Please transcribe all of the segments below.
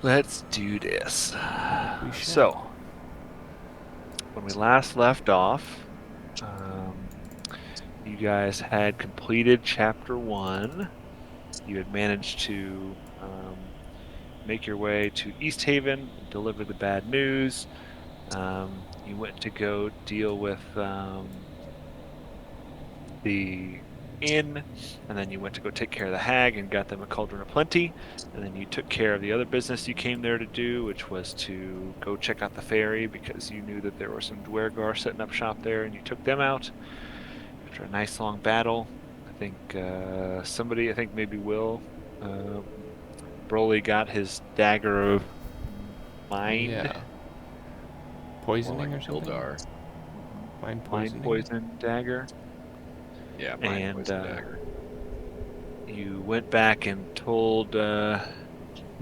Let's do this. We shall. So, when we last left off, um, you guys had completed chapter 1. You had managed to make your way to East Haven and deliver the bad news. You went to go deal with the inn, and then you went to go take care of the hag and got them a cauldron of plenty, and then you took care of the other business you came there to do, which was to go check out the ferry because you knew that there were some Dwergar setting up shop there, and you took them out after a nice long battle. I think I think maybe Will, uh, Broly got his dagger of mind, Yeah. More like Poisoning or a something? Ildar. Mind mind poisoning? poison dagger, Yeah, mind and poison dagger. you went back and told the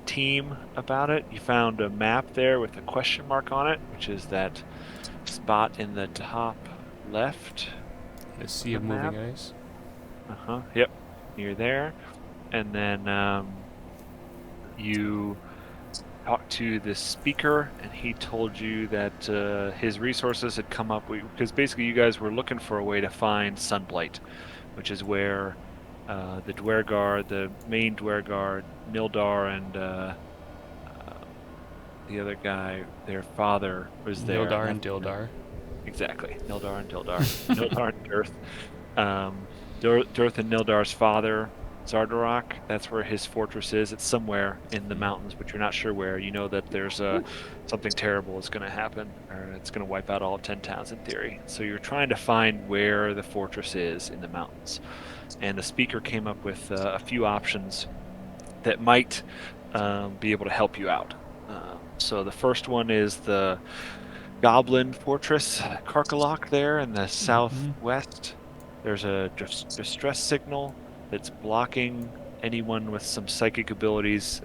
team about it. You found a map there with a question mark on it, which is that spot in the top left A of sea the of moving map. ice? Uh-huh. Yep. Near there. And then you talked to the speaker, and he told you that his resources had come up because basically you guys were looking for a way to find Sunblight, which is where the Dwergar, the main Dwergar, Nildar, and uh, the other guy, their father was there, and Nildar and that's Dildar. exactly Nildar and Dildar, Nildar and Dirth. Dirth and Nildar's father, Zardarok. That's where his fortress is. It's somewhere in the mountains, but you're not sure where. You know that there's something terrible is going to happen, or it's going to wipe out all of 10 towns in theory. So you're trying to find where the fortress is in the mountains. And the speaker came up with a few options that might be able to help you out. So the first one is the Goblin Fortress, Karkalok, there in the southwest. There's a distress signal that's blocking anyone with some psychic abilities,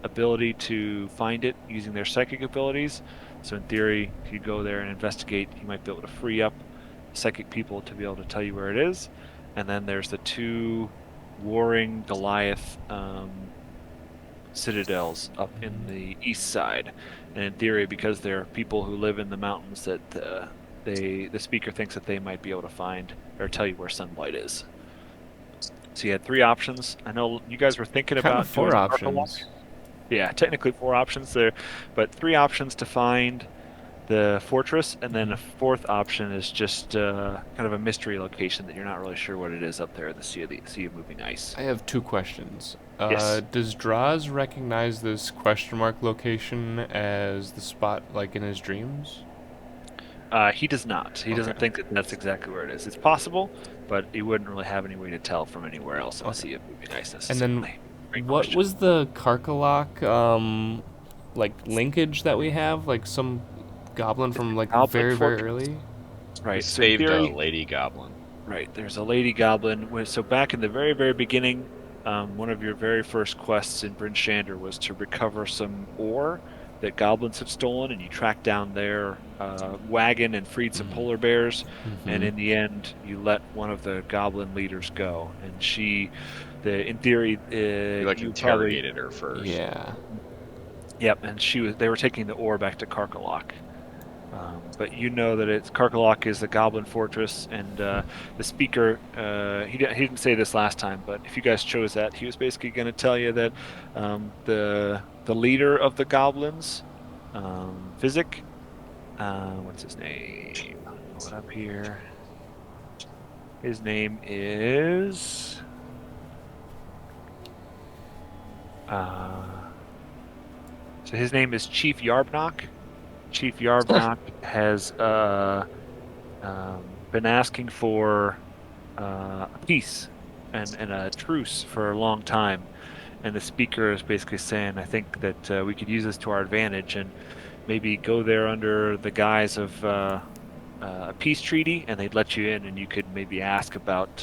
ability to find it using their psychic abilities. So in theory, if you go there and investigate, you might be able to free up psychic people to be able to tell you where it is. And then there's the two warring Goliath citadels up in the east side. And in theory, because there are people who live in the mountains, that the speaker thinks that they might be able to find or tell you where Sunblight is. So you had three options. I know you guys were thinking Kind of about four doing Arkalok. options. Yeah, technically four options there, but three options to find the fortress, and then a fourth option is just kind of a mystery location that you're not really sure what it is up there in the sea of moving ice. I have two questions. Yes. Does Draws recognize this question mark location as the spot, like in his dreams? He does not. He Okay. doesn't think that that's exactly where it is. It's possible, but he wouldn't really have any way to tell from anywhere else in the Okay. Sea of Moving Ice And then, necessarily. Great what question. was the Karkalok, like, linkage that we have? Like, some goblin It's from, a like, Goblin very, very Fortress. early? We Right. So in saved a theory, lady goblin. right, there's a lady goblin. So back in the very, very beginning, one of your very first quests in Bryn Shander was to recover some ore that goblins had stolen, and you tracked down their wagon and freed some polar bears. And in the end, you let one of the goblin leaders go. And in theory, We like you probably, interrogated her first. Yeah. yep. And they were taking the ore back to Karkalok. But you know that it's Karkalok is the Goblin Fortress, and the speaker he didn't say this last time, but if you guys chose that, he was basically going to tell you that the leader of the goblins, Physic, what's his name? I'll pull it up here. His name is uh, his name is Chief Yarbnock. Chief Yarbnock has been asking for a peace and a truce for a long time. And the speaker is basically saying, I think that we could use this to our advantage and maybe go there under the guise of a peace treaty, and they'd let you in, and you could maybe ask about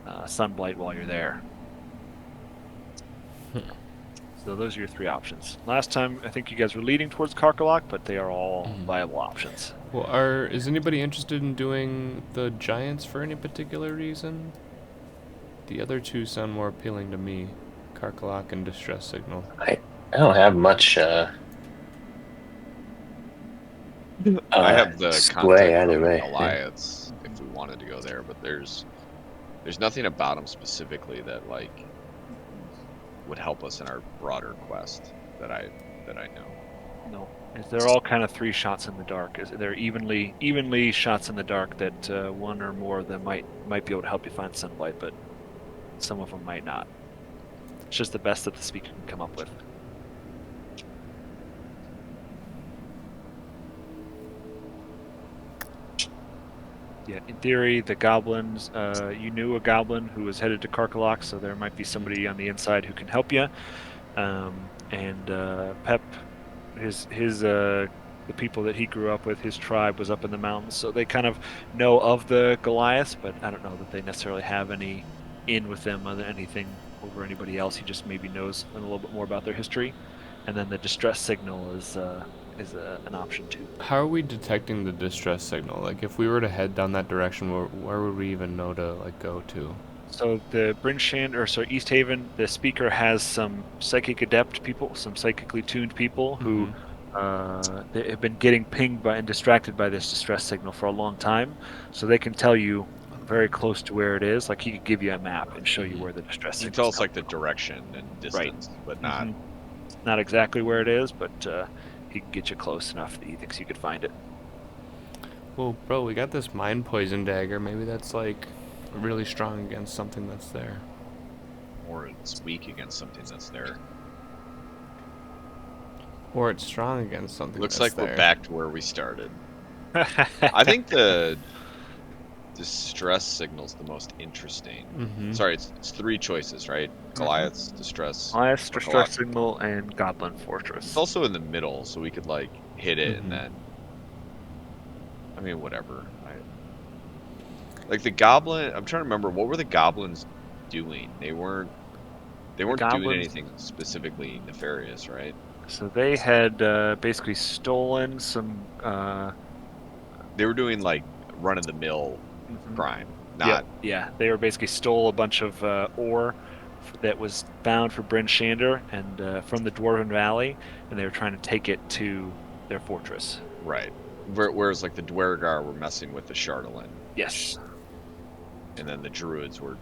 Sunblight while you're there. So those are your three options. Last time, I think you guys were leading towards Karkalok, but they are all viable options. Well, is anybody interested in doing the Giants for any particular reason? The other two sound more appealing to me. Karkalok and Distress Signal. I don't have much I have the sway contact either from way. Goliaths if we wanted to go there, but there's nothing about them specifically that like would help us in our broader quest that I know. No, they're all kind of 3 shots in the dark. They're evenly shots in the dark that one or more of them might be able to help you find sunlight, but some of them might not. It's just the best that the speaker can come up with. Yeah, in theory, the goblins. You knew a goblin who was headed to Karkalok, so there might be somebody on the inside who can help you. And Pep, the people that he grew up with, his tribe was up in the mountains, so they kind of know of the Goliaths, but I don't know that they necessarily have any in with them other anything over anybody else. He just maybe knows a little bit more about their history. And then the distress signal is an option too. How are we detecting the distress signal? Like, if we were to head down that direction, where would we even know to like go to? So the East Haven, the speaker has some psychic adept people, some psychically tuned people who they have been getting pinged by and distracted by this distress signal for a long time, so they can tell you very close to where it is. Like he could give you a map and show you where the distress You signal. tell us like the direction and distance, but not. Not exactly where it is, but he can get you close enough that he thinks you could find it. Well, bro, we got this mind poison dagger. Maybe that's like really strong against something that's there. Or it's weak against something that's there. Or it's strong against something Looks that's like there. we're back to where we started. I think the distress signal's the most interesting. Sorry, it's 3 choices, right? Goliath's, distress. Goliath's, distress signal, and Goblin Fortress. It's also in the middle, so we could like hit it and then. I mean, whatever. Like the goblin. I'm trying to remember what were the goblins doing. They weren't doing anything specifically nefarious, right? So they had basically stolen some. They were doing like run-of-the-mill crime. Not. Yeah, they were basically stole a bunch of ore that was bound for Bryn Shander and from the Dwarven Valley, and they were trying to take it to their fortress. Right. Whereas like the Dwergar were messing with the Chardalin. Yes. And then the Druids were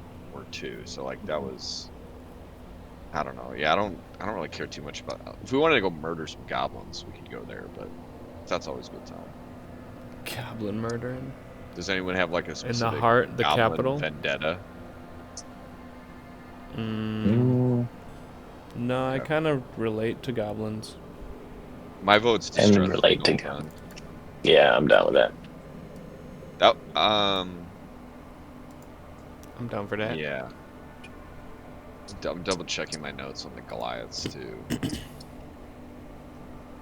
too. So like that was. I don't know. Yeah, I don't really care too much about. If we wanted to go murder some goblins, we could go there, but that's always a good time. Goblin murdering. Does anyone have like a specific in the heart, the goblin capital vendetta? No, I kind of relate to goblins. My vote's distress And relate to signal. Yeah, I'm down with that. I'm down for that. Yeah. I'm double checking my notes on the Goliaths too.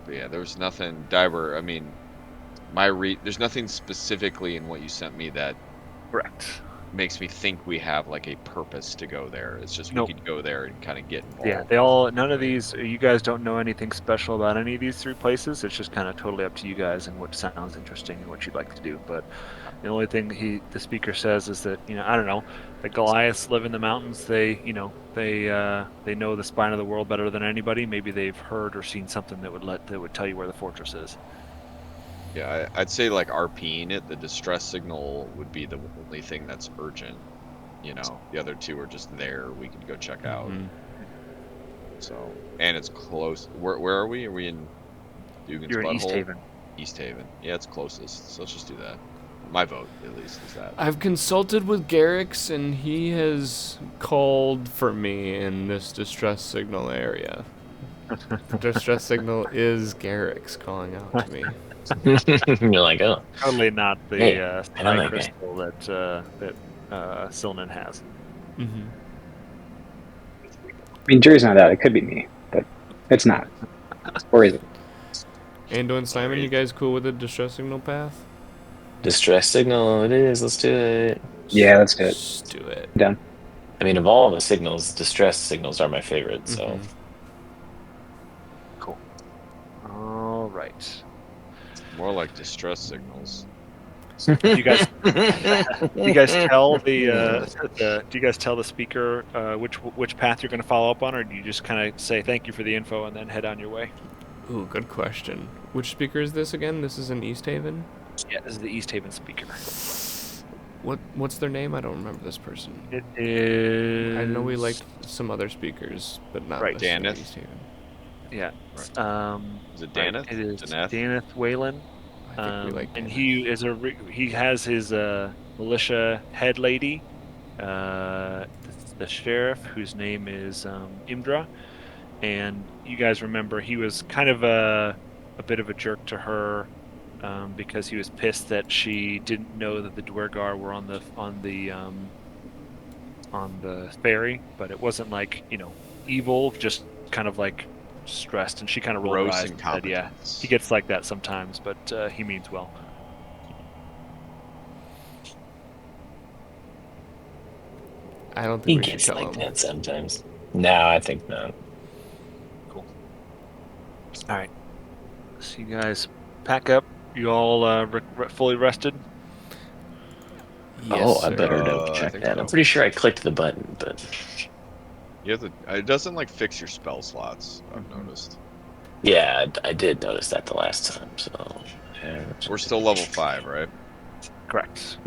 But yeah, there was nothing. Diver. I mean, there's nothing specifically in what you sent me that Correct. makes me think we have like a purpose to go there. It's just we could go there and kind of get involved. Yeah, none of these. You guys don't know anything special about any of these 3 places. It's just kind of totally up to you guys and what sounds interesting and what you'd like to do. But the only thing the speaker says is that I don't know. The Goliaths live in the mountains. They know the spine of the world better than anybody. Maybe they've heard or seen something that would tell you where the fortress is. Yeah, I'd say like RPing it, the distress signal would be the only thing that's urgent. The other 2 are just there. We can go check out. So, and it's close. Where are we? Are we in Dugan's You're in Butthole? East Haven. East Haven. Yeah, it's closest. So let's just do that. My vote, at least, is that. I've consulted with Garrix, and he has called for me in this distress signal area. The distress signal is Garrix calling out to me. You're like, oh. Totally not the Hey, I know that crystal that Silnan has. I mean, jury's not out. It could be me, but it's not. Or is it? Ando and Simon, you guys cool with the distress signal path? Distress signal, it is. Let's do it. Yeah, let's do it. Let's do it. Done. I mean, of all the signals, distress signals are my favorite. So. Cool. All right. More like distress signals. Do you guys do you guys tell do you guys tell the speaker which path you're going to follow up on, or do you just kind of say thank you for the info and then head on your way? Ooh, good question. Which speaker is this again? This is in East Haven? Yeah, this is the East Haven speaker. What's their name? I don't remember this person. It is. I know we liked some other speakers, but not Right, necessarily Daneth. East Haven. Yeah. Is it Right, Daneth? it is Daneth? Daneth Whalen. I think we like And Daneth. he has his militia head lady, the sheriff, whose name is Imdra. And you guys remember he was kind of a bit of a jerk to her because he was pissed that she didn't know that the Dwergar were on the ferry, but it wasn't like evil, just kind of like stressed, and she kind of rolled her Gross eyes and said, "Yeah, incompetence. he gets like that sometimes, but he means well." I don't He think we should gets tell like him. that sometimes. No, I think not. Cool. All right. So you guys pack up. You all fully rested? Yes, Oh, I sir. better I double check think that. so. I'm pretty sure I clicked the button, but You have to. It doesn't like fix your spell slots. I've noticed. yeah, I did notice that the last time. So We're still level 5, right? Correct.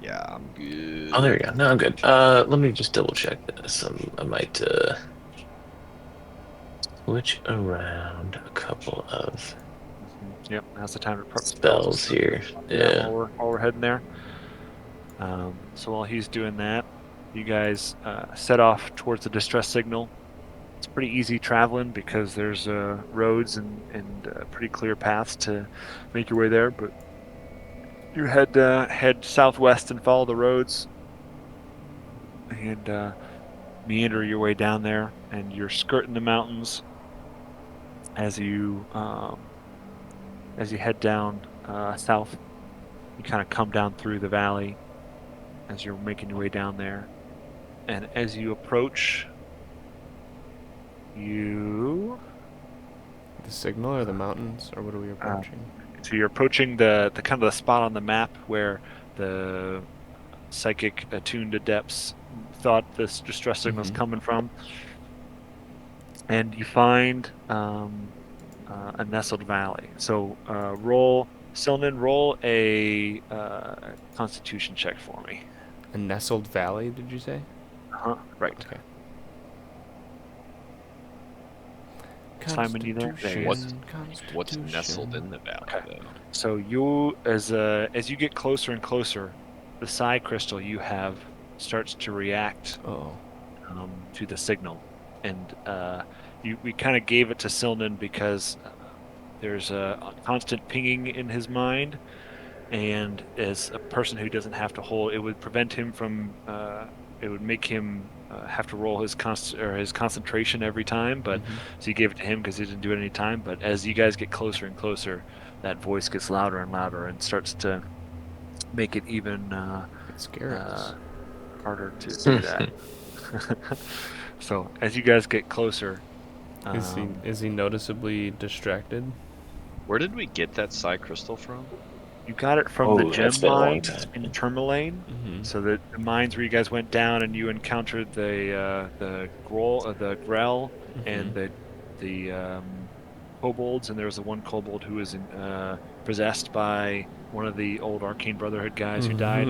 Yeah, I'm good. oh, there you go. No, I'm good. Let me just double check this. I might switch around a couple of Yep. Now's the time to prep spells here. Yeah. While we're heading there. So while he's doing that, you guys set off towards the distress signal. It's pretty easy traveling because there's roads and pretty clear paths to make your way there. But you head southwest and follow the roads and meander your way down there, and you're skirting the mountains as you head down south. You kind of come down through the valley as you're making your way down there, and as you approach, The signal or the mountains, or what are we approaching? so you're approaching the kind of the spot on the map where the psychic attuned adepts thought this distress signal is coming from, and you find a nestled valley. So roll a Constitution check for me. A nestled valley, did you say? Right. Okay. Simon, you there? There he is. What's nestled in the valley, though? So you, as you get closer and closer, the psi crystal you have starts to react to the signal, and we kind of gave it to Silnan because there's a constant pinging in his mind, and as a person who doesn't have to hold, it would prevent him from. It would make him have to roll his concentration every time, but so you gave it to him because he didn't do it any time. But as you guys get closer and closer, that voice gets louder and louder and starts to make it even It's Garrus. harder to do that. So as you guys get closer, Is he noticeably distracted? Where did we get that psi crystal from? you got it from the that's gem been a long mines time. in Tourmaline. So the mines where you guys went down and you encountered the Grell and the kobolds, and there was the one kobold who was possessed by one of the old Arcane Brotherhood guys who died.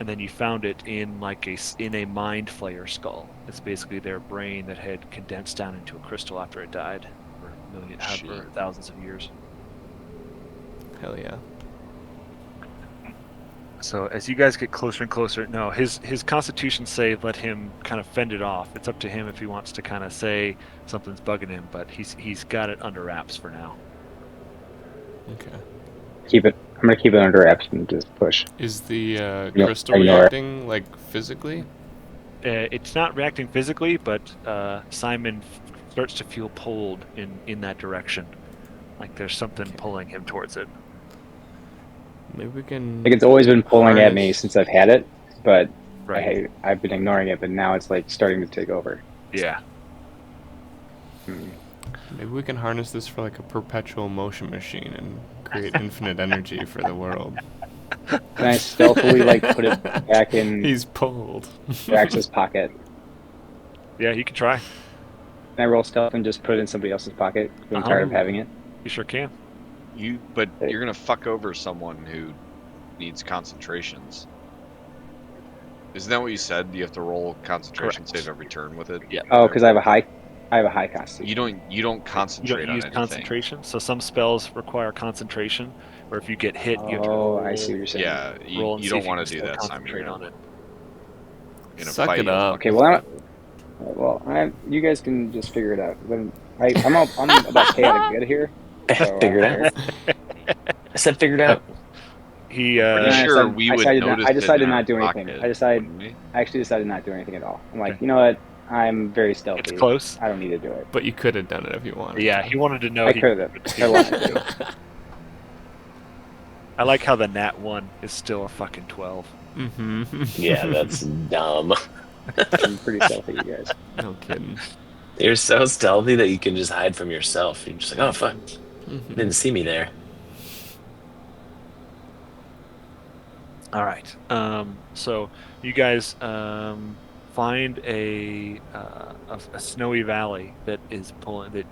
And then you found it in a mind flayer skull. It's basically their brain that had condensed down into a crystal after it died for thousands of years. Hell yeah. So as you guys get closer and closer, no, his Constitution save let him kind of fend it off. It's up to him if he wants to kind of say something's bugging him, but he's got it under wraps for now. Okay. I'm gonna keep it under wraps and just push. Is the Yep, crystal I know it. reacting like physically? It's not reacting physically, but Simon starts to feel pulled in that direction, like there's something pulling him towards it. Maybe we can. Like it's always been pulling at me harness- since I've had it, but Right. I've been ignoring it. But now it's like starting to take over. Yeah. Maybe we can harness this for like a perpetual motion machine and create infinite energy for the world. Can I stealthily like put it back in He's pulled. Drax's pocket? Yeah, you can try. Can I roll stealth and just put it in somebody else's pocket? 'Cause I'm tired of having it. You sure can. But you're gonna fuck over someone who needs concentrations. Isn't that what you said? You have to roll concentration Correct. save every turn with it. Yeah. Oh, because I have a high constitution. You don't You don't concentrate on use anything. concentration, so some spells require concentration, where if you get hit, you have to Oh, roll. I see what you're saying. Yeah, roll you and see don't if want can to do still that, Simon. concentrate on it. In a Suck fight, it you'll up. fucking Okay, well, fail. you guys can just figure it out. I'm about chaotic good here. So, Figured out. I said figured out. He Pretty I sure said- we I would decided notice I decided it in not our to do anything. pocket, I wouldn't we? actually decided not to do anything at all. I'm like, Okay. you know what? I'm very stealthy. It's close. I don't need to do it. But you could have done it if you wanted. Yeah, to. he wanted to know. I he could have. could I do wanted it. to. I like how the nat 1 is still a fucking 12. Mm-hmm. Yeah, that's dumb. I'm pretty stealthy, you guys. No kidding. You're so stealthy that you can just hide from yourself. You're just like, oh fuck, Mhm. didn't see me there. All right. So you guys find a snowy valley that is pulling that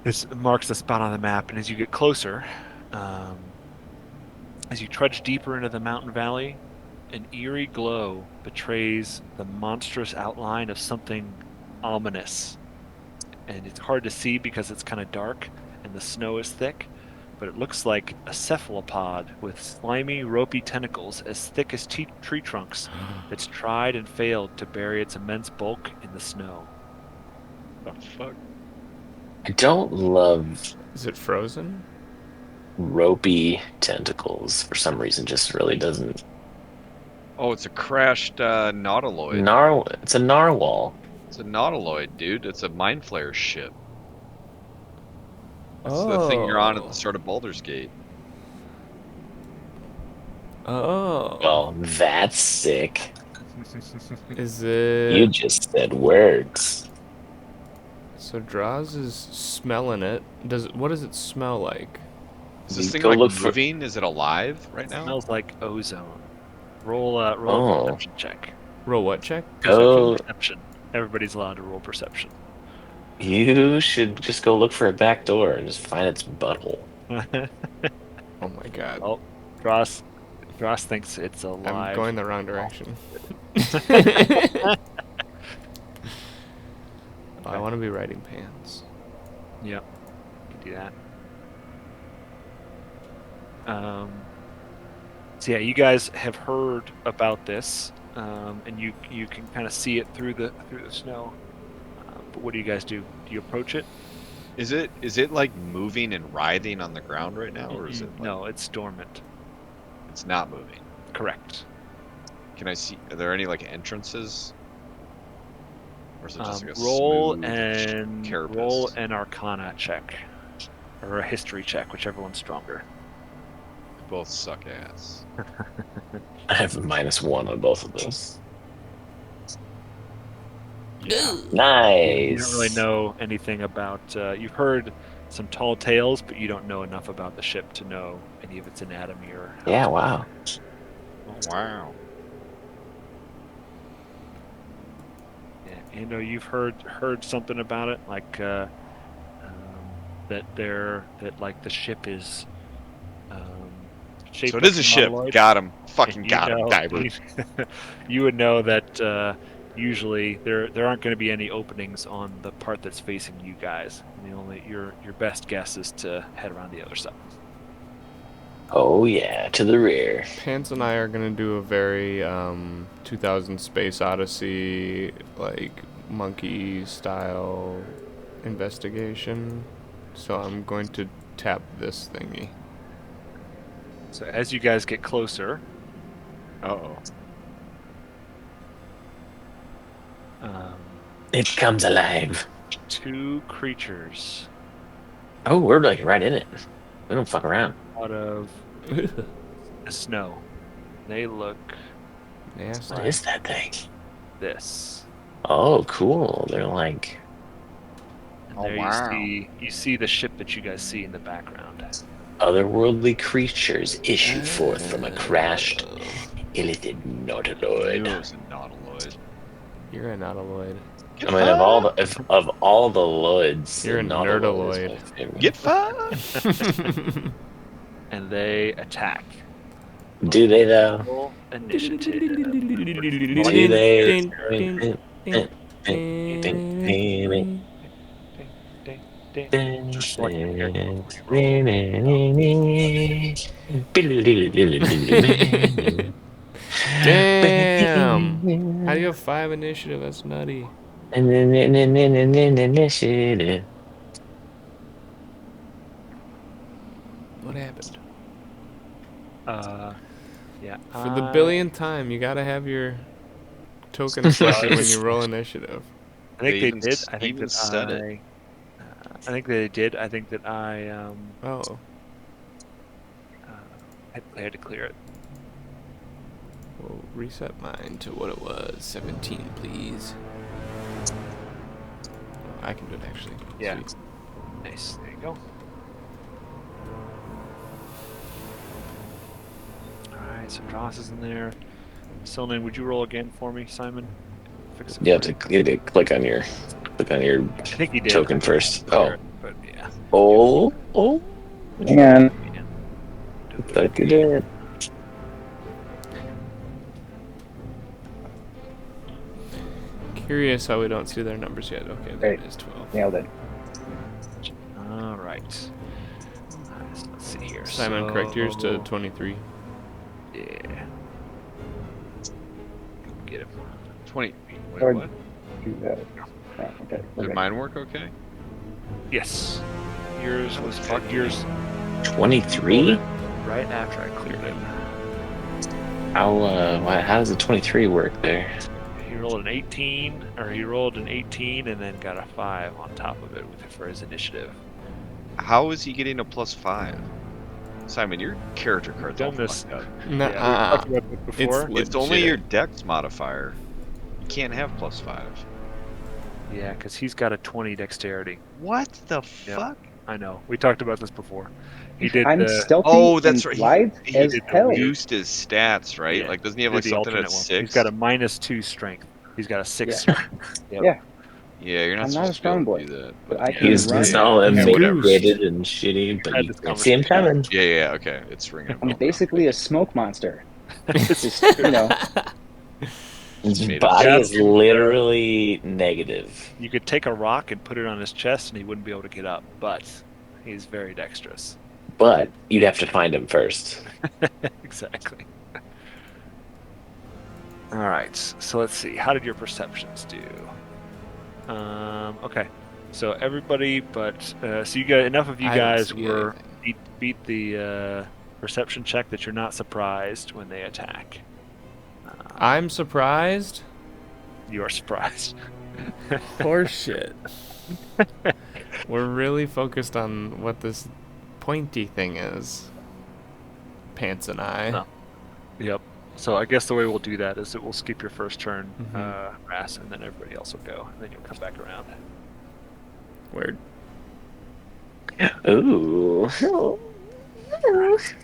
this marks the spot on the map, and as you get closer, as you trudge deeper into the mountain valley, an eerie glow betrays the monstrous outline of something ominous, and it's hard to see because it's kind of dark and the snow is thick. But it looks like a cephalopod with slimy, ropey tentacles as thick as tree trunks that's tried and failed to bury its immense bulk in the snow. The fuck? I don't love Is it frozen? ropey tentacles for some reason. Just really doesn't. Oh, it's a crashed nautiloid. It's a narwhal. It's a nautiloid, dude. It's a mind flare ship. That's the thing you're on at the start of Baldur's Gate. Oh. Well, that's sick. Is You it? just said words. So Draws is smelling it. What does it smell like? Is this You thing go like look for- moving? Is it alive right now? Smells like ozone. Roll a Oh. perception check. Roll what check? Go. Perception. Everybody's allowed to roll perception. You should just go look for a back door and just find its butthole. Oh my god. Oh, Dross thinks it's alive. I'm going the wrong direction. I want to be riding pants. Yep, you can do that. So yeah, you guys have heard about this, and you can kind of see it through the snow. But what do you guys do? Do you approach it? Is it like moving and writhing on the ground right now, or is it? Like, No, it's dormant. it's not moving. Correct. Can I see? Are there any like entrances? Or is it just like a roll smooth and carapace? roll an Arcana check, or a History check, whichever one's stronger. Both suck ass. I have a -1 on both of those. Yeah. Nice. You don't really know anything about. You've heard some tall tales, but you don't know enough about the ship to know any of its anatomy or. how Yeah, it's- wow. Oh, wow. Yeah, you've heard something about it, like that the ship is. Shaped So it is a like ship. nautiloid. Got him. Fucking And got him, Diver. You would know that usually there aren't going to be any openings on the part that's facing you guys. Your best guess is to head around the other side. Oh yeah, to the rear. Pants and I are gonna do a very 2000 Space Odyssey like monkey style investigation. So I'm going to tap this thingy. So as you guys get closer, Uh-oh. It comes alive. two creatures Oh, we're like right in it. We don't fuck around. out of the snow. They look Nasty. What is that thing? this. Oh, cool. They're like And Oh, there wow. you see the ship that you guys see in the background. Otherworldly creatures issue forth from a crashed, illithid I knew nautiloid. it was a nautiloid. You're a nautiloid. I mean, of all the loids, You're the a nautiloid is my nerdaloid. favorite. Get fucked! And they attack. Do they though? Roll initiative. Do they? Ding, ding, ding. Just select your character before you roll. Damn! How do you have 5 initiative? That's nutty. Initiative. What happened? Yeah. For the billionth time, you gotta have your token selected when you roll initiative. I think they did. I think even that said it. I think they did. I think that I Oh. I had to clear it. We'll reset mine to what it was. 17, please. Oh, I can do it actually. Yeah. Sweet. Nice. There you go. Alright, so Dross is in there. Sylvan, would you roll again for me, Simon? Fix it You have for to, you have to click on your I think he did. token first. Oh. But yeah. Oh. And Look at it. Curious how we don't see their numbers yet. Okay, there it Right. is, 12. nailed it. Alright. So let's see here. Simon, correct yours to 23. Yeah. Get him. 20. Wait, Or- what? Do that. Oh, okay. Did Okay. mine work okay? Yes. Yours was yours 23? right after I cleared it. How does the 23 work there? He rolled an 18, or he rolled an 18 and then got a 5 on top of it for his initiative. How is he getting a +5? Simon, your character card's all Done this. fucked up. Nah, Yeah, we talked about this before. It's only legit. your dex modifier. You can't have +5. Yeah, because he's got a 20 dexterity. What the Yep. fuck? I know. We talked about this before. He did I'm the stealthy Oh, that's and right. lithe He as did the hell. Reduced his stats, right? Yeah, Like, doesn't he have did like the something at alternate one. 6? He's got a -2 strength. He's got a 6 Yeah. strength. Yep. Yeah, Yeah, you're not I'm not supposed a to be able strong to boy, do that. but I Yeah. can He's run. just all Yeah, whatever. mitigated and shitty, but Had you this can't see him conversation. coming. Yeah, okay. It's ringing a bell. I'm basically a smoke monster. It's Just, you know, His made body up. is literally negative. You could take a rock and put it on his chest and he wouldn't be able to get up, but he's very dexterous. But you'd have to find him first. Exactly. All right, so let's see. How did your perceptions do? Okay, so everybody, but so you got enough of you I don't guys see were anything. beat the perception check that you're not surprised when they attack. I'm surprised. You are surprised. Horseshit. We're really focused on what this pointy thing is. Pants and I. No. Yep. So I guess the way we'll do that is that we'll skip your first turn, Mhm. Ras, and then everybody else will go, and then you'll come back around. Weird. Ooh.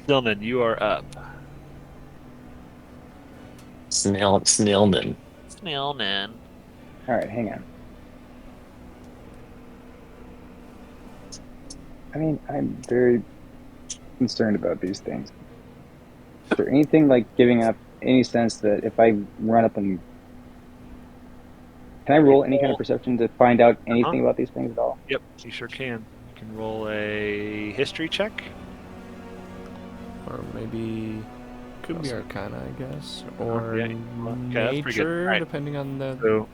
Dylan, you are up. Snellman. Snellman. all right, hang on. I mean, I'm very concerned about these things. Is there anything like giving up any sense that if I run up and can I roll any kind of perception to find out anything about these things at all? Yep, you sure can. You can roll a history check. Or maybe could be Arcana, I guess, or Yeah, okay, that's pretty good. Nature, Alright. depending on the. So,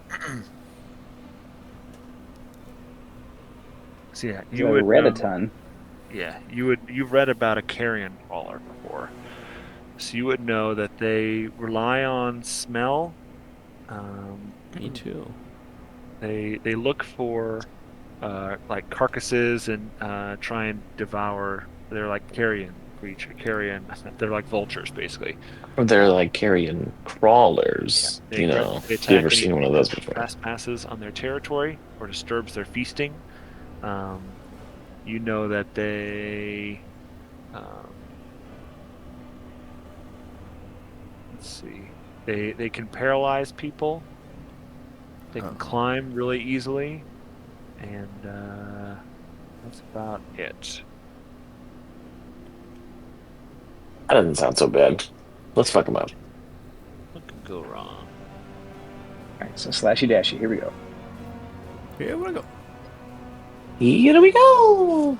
so yeah, You I read a ton. Yeah, you've read about a carrion crawler before, so you would know that they rely on smell. Me too. They look for like carcasses and try and devour. They're like carrion creature. Carrion. They're like vultures, basically. They're like carrion crawlers. They You know, they have you ever attack seen one of those anything that before? trespasses on their territory or disturbs their feasting. You know that they. Let's see. They can paralyze people. They can climb really easily, and that's about it. That doesn't sound so bad. Let's fuck him up. What could go wrong? All right, so slashy dashy. Here we go. Here we go. Here we go.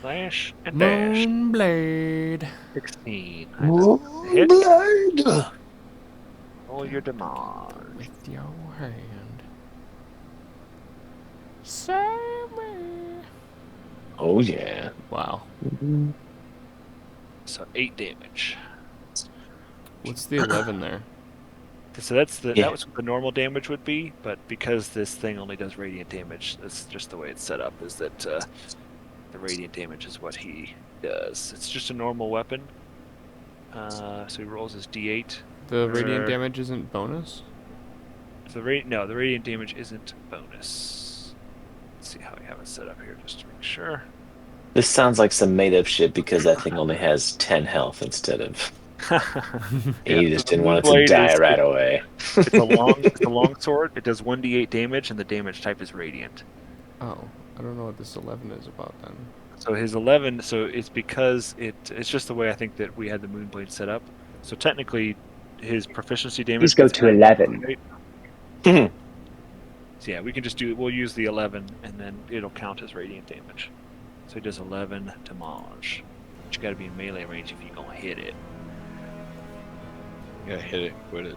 Slash and dash. Moonblade. 16. Hit. Moonblade. Roll your damage. With your hand. Save me. Oh yeah. Wow. So 8 damage. What's the 11 there? So that's the Yeah. that was what the normal damage would be, but because this thing only does radiant damage, that's just the way it's set up. Is that the radiant damage is what he does. It's just a normal weapon. So he rolls his d8. The radiant damage isn't bonus? So the radiant damage isn't bonus. Let's see how we have it set up here, just to make sure. This sounds like some made up shit because that thing only has 10 health instead of. Yeah, You so just the didn't want it to Moonblade die is- right away. It's a long sword. It does 1d8 damage, and the damage type is radiant. Oh, I don't know what this 11 is about then. So his 11. So it's because it's just the way I think that we had the Moonblade set up. So technically, his proficiency damage. Please go gets to added 11. right? So yeah, we can just we'll use the 11, and then it'll count as radiant damage. So he does 11 damage. But you got to be in melee range if you're gonna hit it. Yeah, hit it, quit it.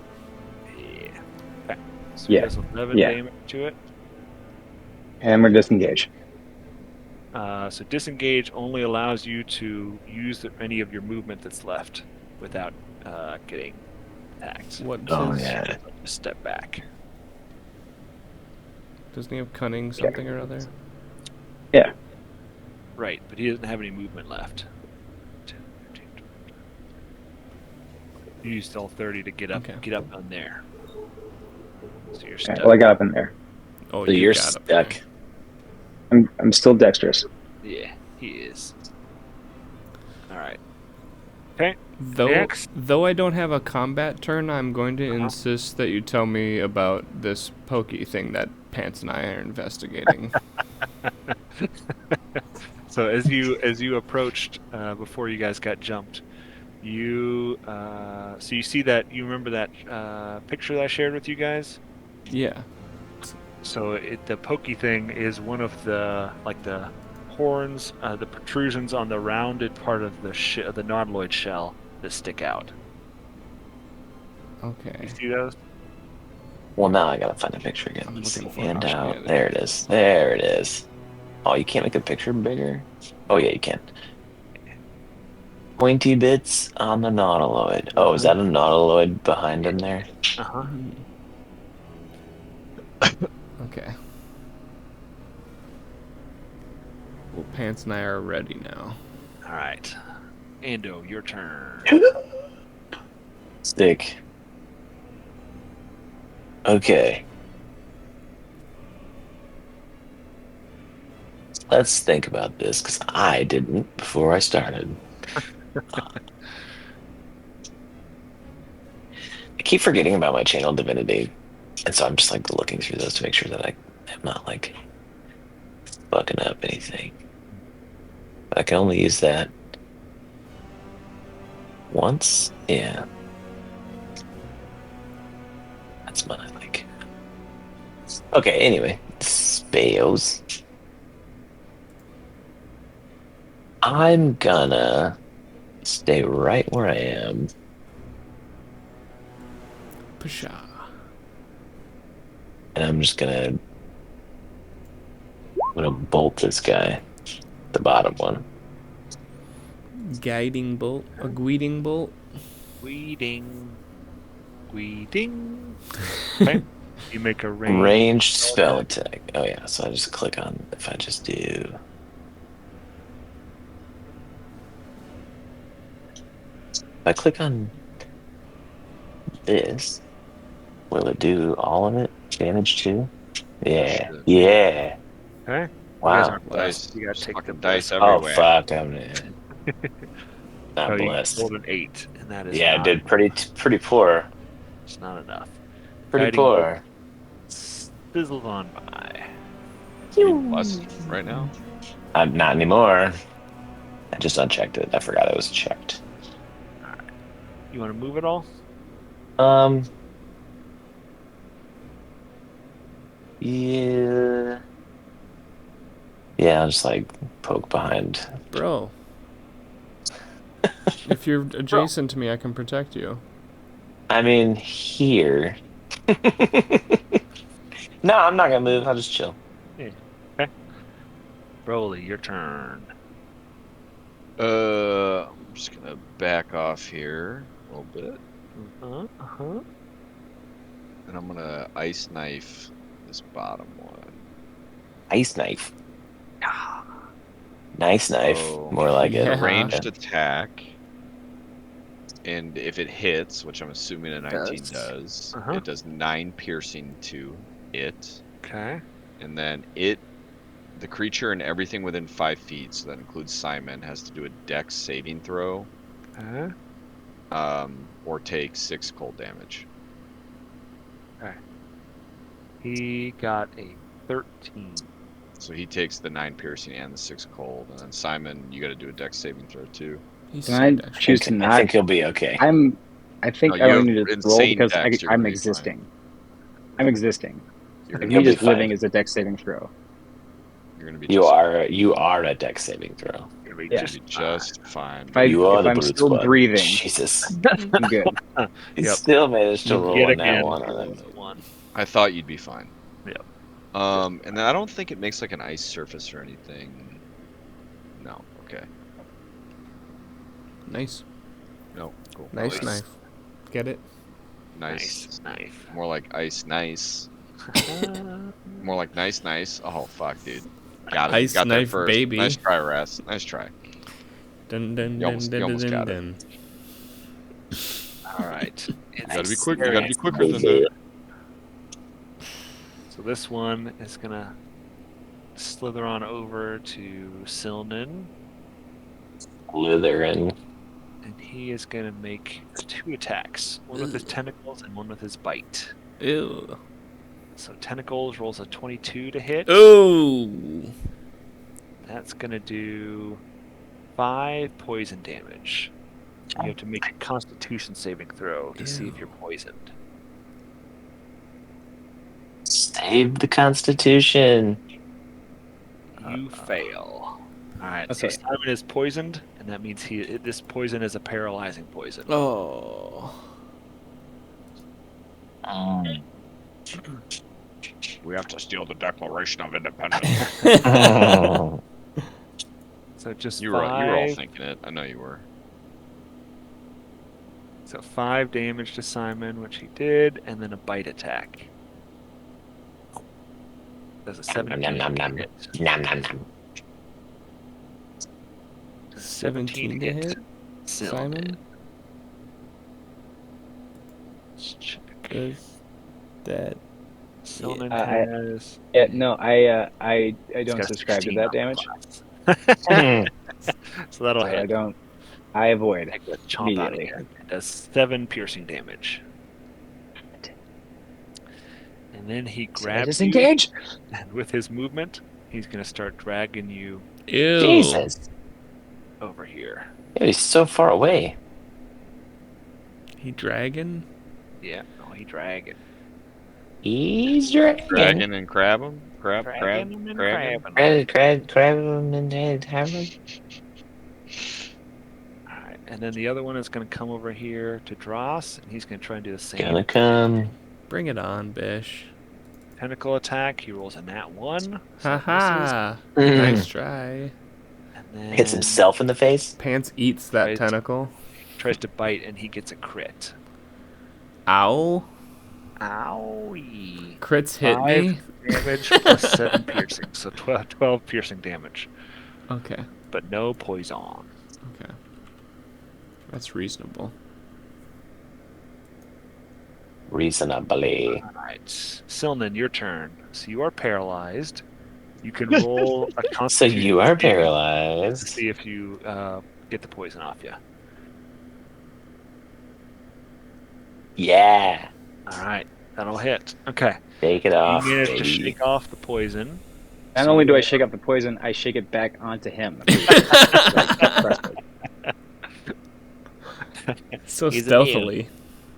Yeah. Okay. So Yeah. he does 11 Yeah. damage to it. And we're disengaged. So disengage only allows you to use any of your movement that's left without getting attacked. What Oh does, yeah. Just step back. doesn't he have cunning something or other? Yeah. Right, but he doesn't have any movement left. You used all 30 to get up on there. So you're All stuck. right, well, I got up in there. Oh, So you you're got up there. stuck. I'm still dexterous. Yeah, he is. Alright. Okay. Though, Next. though I don't have a combat turn, I'm going to Uh-huh. insist that you tell me about this pokey thing that Pants and I are investigating. So as you approached before you guys got jumped, you see that you remember that picture that I shared with you guys. Yeah. So the pokey thing is one of the the horns, the protrusions on the rounded part of the the nautiloid shell that stick out. Okay. You see those? Well, now I gotta find a picture again. I'm Let's looking see. for it. And I'll show out. you There it is. There it is. Oh, you can't make the picture bigger? Oh, yeah, you can. Pointy bits on the nautiloid. Oh, is that a nautiloid behind him there? Uh-huh. Okay. Well, Pants and I are ready now. All right. Ando, your turn. Stick. Okay. Let's think about this, because I didn't before I started. I keep forgetting about my channel divinity, and so I'm just looking through those to make sure that I am not fucking up anything. But I can only use that once. Yeah. That's my Okay, anyway. Spells. I'm gonna stay right where I am. Pshaw. And I'm just gonna bolt this guy. The bottom one. Guiding bolt? A guiding bolt? Weeding. Okay. You make a range. Ranged spell attack. Oh yeah, so I just click on if I just do I click on this, will it do all of it? Damage too? Yeah. Shit. Yeah. Okay. You guys Wow. aren't blessed. Dice. You gotta Just take the fucking dice blessed. Oh everywhere. fuck! I'm not Oh, you blessed. rolled an 8, and that is Yeah, I not. did pretty poor. It's not enough. Pretty Guiding bolt poor. sizzled on by. Are you blessed right now? I'm not anymore. I just unchecked it. I forgot it was checked. All right. You want to move it all? Um. Yeah. Yeah, I'll just like poke behind. Bro. If you're adjacent to me, I can protect you. I mean, here. No, I'm not gonna move. I'll just chill. Yeah. Okay. Broly, your turn. I'm just gonna back off here a little bit, Uh-huh. and I'm gonna ice knife this bottom one. Ice knife. Nice knife. So, More like Yeah. it. ranged attack, and if it hits, which I'm assuming a 19 does, Uh-huh. it does 9 piercing to it, Okay. and then the creature and everything within 5 feet, so that includes Simon, has to do a Dex saving throw, Okay. or take 6 cold damage. He got a 13. So he takes the 9 piercing and the 6 cold, and then Simon, you got to do a Dex saving throw too. He's Can so I dexterous. choose to I not? think he'll be okay. I think No, I you don't have need to roll insane because dex, you're I'm gonna be fine. existing. I'm existing. You're Like gonna me be just fine. living is a dex saving throw. You're gonna be You just are a dex saving throw. Gonna be Yeah. You're gonna be just fine. If You are the I'm brute still squad. breathing, Jesus. I'm good. He Yep. still managed to roll Yet a nat again, one he on rolls it. a 1. I thought you'd be fine. Yep. And then I don't think it makes like an ice surface or anything. No. Okay. Nice. No. Cool. Nice Nice. knife. Get it? Nice. Knife. More like ice nice. More like nice nice. Oh fuck, dude. Got it. Ice got there knife, first. baby. Nice try, Ras. Nice try. Dun dun You dun almost dun dun got it. dun. All right. You gotta be quick. You gotta be quicker than Yeah. that. So this one is gonna slither on over to Silnan, Slytherin. and he is gonna make 2 attacks. One with his tentacles and one with his bite. Ew. So tentacles rolls a 22 to hit. Ooh. That's gonna do 5 poison damage. You have to make a Constitution saving throw to see if you're poisoned. Save the Constitution. You fail. All right. Okay. So Simon is poisoned, and that means this poison is a paralyzing poison. Oh. We have to steal the Declaration of Independence. So just you were all 5. thinking it. I know you were. So 5 damage to Simon, which he did, and then a bite attack. Does a 17 nom, nom, nom. hit. Nom, nom, nom. Does a 17 to hit? Simon? Check. Is that... Silnan I- has. Yeah, no, I he's don't got a subscribe to 16 that on the damage. class. So that'll So hit. I don't. I avoid. Take the chomp out immediately. again. It does 7 piercing damage. And then he grabs you, Disengage. and with his movement, he's going to start dragging you Ew. Jesus. over here. Yeah, he's so far away. He dragon? Yeah, no, he dragging. He's dragging. Dragon and crab him? Crab? Dragging him and Crab? crabbing him. Grab him and have him. Alright, and then the other one is going to come over here to Dross, and he's going to try and do the same. Gonna come. Bring it on, Bish. Tentacle attack, he rolls a nat 1. So Haha. Mm. Nice try. and then Hits himself in the face. Pants eats that Right. tentacle. tries to bite, and he gets a crit. Ow. Owie. Crits hit 5 me. damage plus 7 piercing, so 12 piercing damage. Okay. But no poison. Okay. That's reasonable. Reasonably. All right, Silnan, your turn. So you are paralyzed. You can roll a So Constitution you are saving to paralyzed. see if you get the poison off you. Yeah. All right, that'll hit. Okay, Shake it you off, managed to baby. shake off the poison. Not So only do you I are shake up the poison, I shake it back onto him. I'm pretty sure. Like Frostmaiden. So He's immune. stealthily.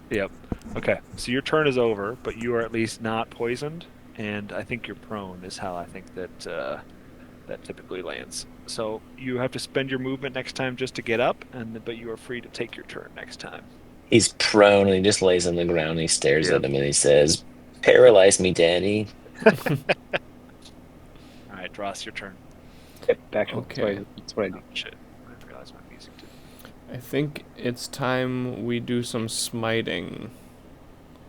Yep. Okay, so your turn is over, but you are at least not poisoned, and I think you're prone is how I think that that typically lands. So you have to spend your movement next time just to get up, but you are free to take your turn next time. He's prone and he just lays on the ground and he stares Yep. at him and he says, "Paralyze me, Daddy." All right, Dross, your turn. Yep, back. Okay. That's what I do. Oh, shit. I realized my music did. I think it's time we do some smiting.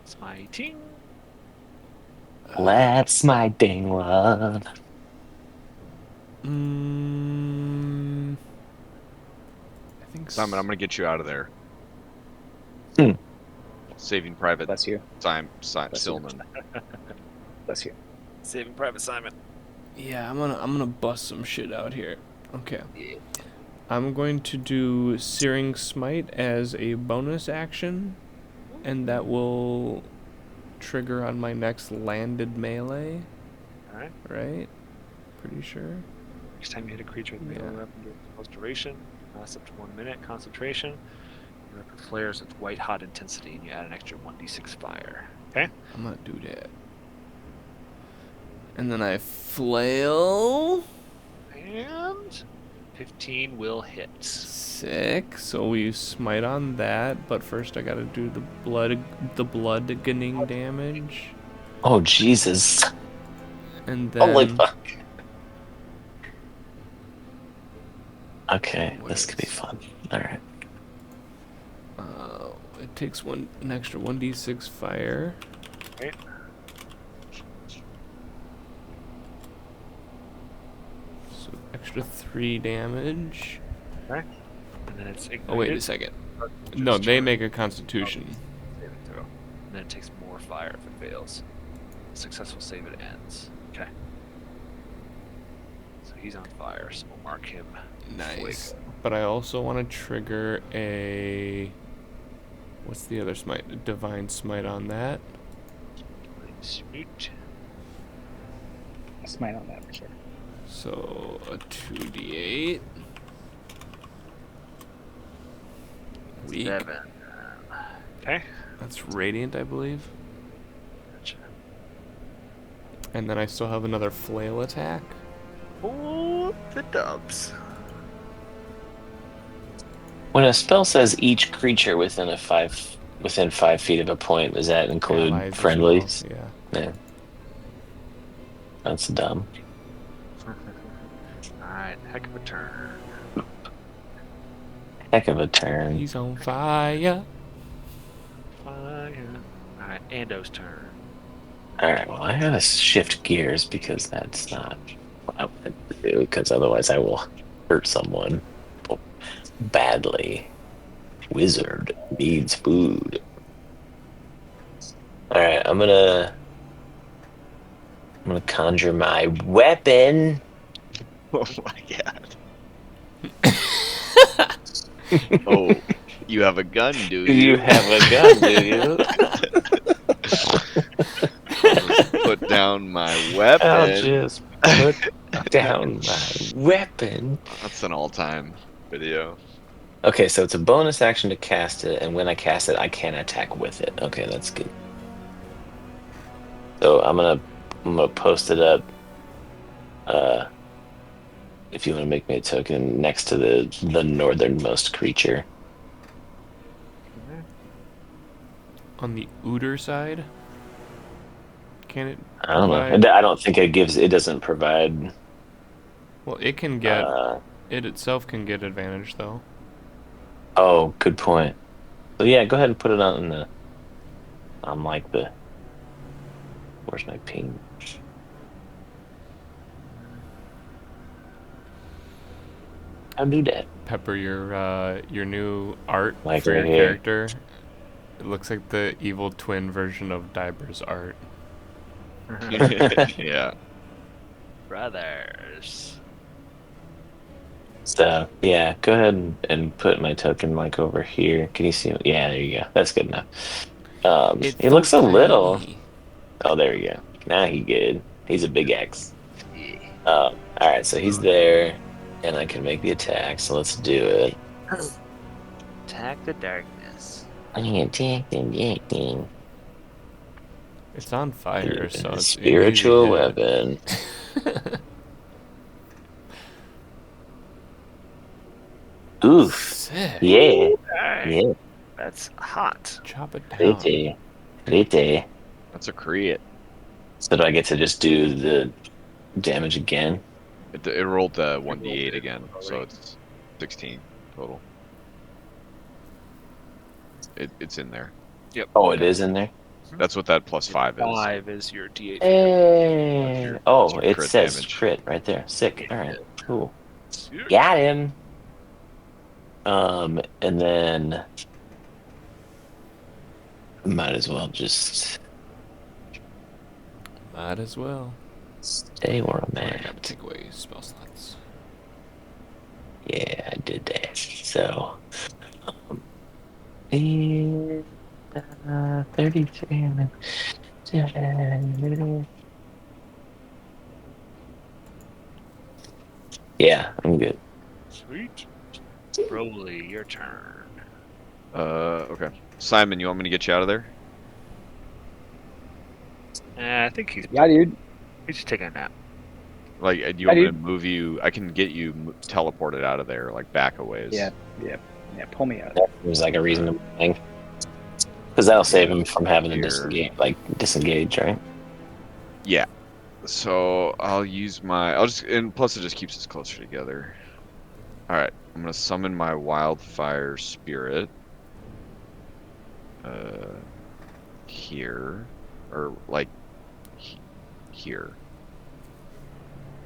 Smiting. That's my dang love. I think Simon, I'm gonna get you out of there. Hmm. Saving Private Bless you. Silman. Bless you. Saving Private Simon. Yeah, I'm gonna bust some shit out here. Okay. Yeah. I'm going to do Searing Smite as a bonus action, and that will trigger on my next landed melee. All right. Right? Pretty sure. Each time you hit a creature with melee weapon during close duration, lasts up to 1 minute. Concentration. Your weapon flares with white hot intensity, and you add an extra 1d6 fire. Okay. I'm gonna do that. And then I flail. And 15 will hit. Sick. So we smite on that, but first I gotta do the blood-gunning damage. Oh, Jesus. And then Holy fuck. Okay, this could be fun. Alright. it takes an extra 1d6 fire. Right. So extra 3 damage. Okay. And then it's ignited. Oh wait a second. No, they make a constitution. Saving throw. And then it takes more fire if it fails. Successful save, it ends. Okay. So he's on fire, so we'll mark him. Nice. But I also want to trigger a... What's the other smite? A divine smite on that. Sweet. Smite on that for sure. So a 2d8. Weak. 7. Okay. That's radiant, I believe. Gotcha. And then I still have another flail attack. Oh, the dubs. When a spell says each creature within 5 feet of a point, does that include Allies as friendlies? well, yeah. Yeah. That's dumb. Alright, heck of a turn. Heck of a turn. He's on fire. Fire. Alright, Ando's turn. Alright, well, I gotta shift gears because that's not what I want to do, because otherwise I will hurt someone badly. Wizard needs food. Alright, I'm gonna conjure my weapon. Oh my god. Oh, you have a gun, do Do you? you have a gun, do you? Put down my weapon. I'll just put down my weapon. That's an all-time video. Okay, so it's a bonus action to cast it, and when I cast it, I can attack with it. Okay, that's good. So I'm gonna post it up. If you want to make me a token next to the northernmost creature. On the Ooter side? Can it I don't provide- know. I don't think it gives. It doesn't provide. Well, it can get... it itself can get advantage, though. Oh, good point. So yeah, go ahead and put it on the. On like the. Where's my ping? I'll do that. Pepper, your new art Like for your right here. character. It looks like the evil twin version of Diver's art. Yeah. Brothers. So yeah, go ahead and put my token like over here. Can you see? Yeah, there you go. That's good enough. It's He so looks so little. tiny. Oh, there we go. Now he good. He's a big X. Yeah. All right, so he's there, and I can make the attack. So let's do it. Attack the darkness. It's on fire, so it's an easy Spiritual hit. weapon. Oof. Sick. Yeah. Dang, Yeah. that's hot. Chop it down. Pretty. Pretty. That's a crit. So do I get to just do the damage again? It rolled the 1d8 again, so it's 16 total. It's in there. Yep. Oh, it is in there? That's what that +5 is. 5 is your D8. Hey. Oh, your it crit says damage. crit right there. Sick. All right. Cool. Sick. Got him. And then might as well just Might as well. stay where I'm I gotta at. take away spell slots. Yeah, I did that. So, and, 33. And then, yeah, I'm good. Sweet. Broly, your turn. Okay. Simon, you want me to get you out of there? I think he's dude. just taking a nap. Like, do you want me to dude. move you? I can get you teleported out of there, like back a ways. Yeah. Pull me out. That seems like a reasonable thing. Because that'll save him from having to Here. disengage, right? Yeah. So I'll use and plus it just keeps us closer together. All right. I'm gonna summon my wildfire spirit. Here, or like here.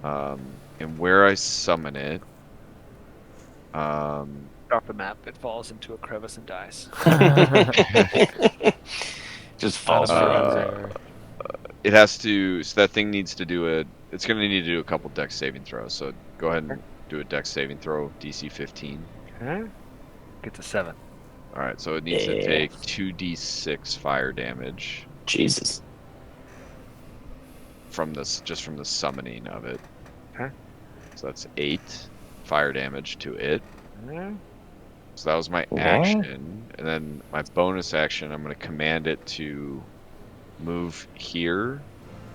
And where I summon it, Drop the map, it falls into a crevice and dies. Just falls Out of forever. it has to. So that thing needs to do it's gonna need to do a couple dex saving throws. So go ahead and do a dex saving throw, DC 15. Okay. Get to 7. All right. So it needs to Yeah. take 2d6 fire damage Jesus. from the summoning of it. Okay. So that's 8 fire damage to it. Okay. So that was my Yeah. action, and then my bonus action, I'm going to command it to move here,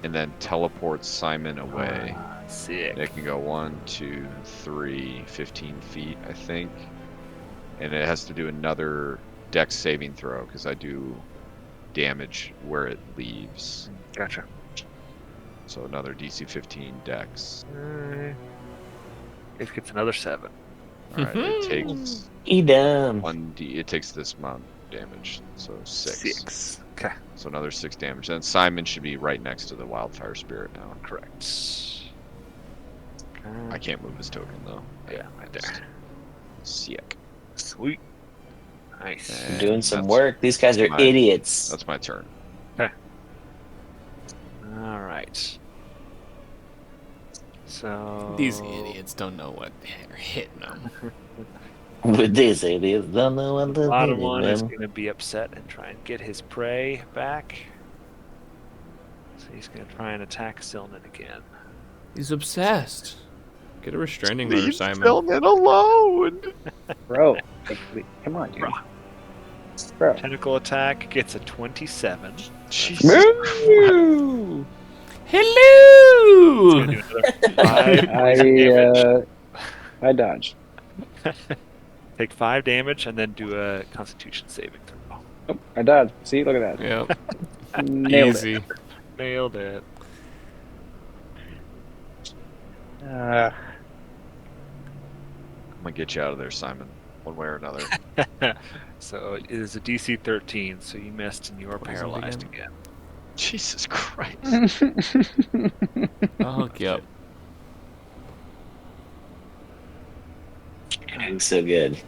and then teleport Simon away. Sick. It can go 1, 2, 3, 15 feet, I think. And it has to do another dex saving throw, because I do damage where it leaves. Gotcha. So another DC 15 dex. It gets another 7. Alright, it takes Edam. 1d. It takes this amount of damage, so 6. 6. Okay. So another 6 damage. Then Simon should be right next to the wildfire spirit now. Correct. I can't move his token though. Yeah, right there. Sick. Sweet. Nice. And Doing some that's- work. These guys are my- idiots. That's my turn. All right. So These idiots don't know what they're hitting them. With these idiots, don't know what to Bottom do, one is man. going to be upset and try and get his prey back. So he's going to try and attack Silnan again. He's obsessed. Get a restraining order, Simon. Silman alone. Bro. Like, come on, dude. Bro. Tentacle attack gets a 27. Jesus. Hello. It's going to do another 5 damage. I dodged. Take 5 damage and then do a Constitution saving throw. Oh, I dodged. See, look at that. Yep. Nailed Easy. it. Nailed it. I'm gonna get you out of there, Simon, one way or another. So it is a DC 13, so you missed and you are What is it paralyzed again? again. Jesus Christ. I'll hook you up. You're doing so good.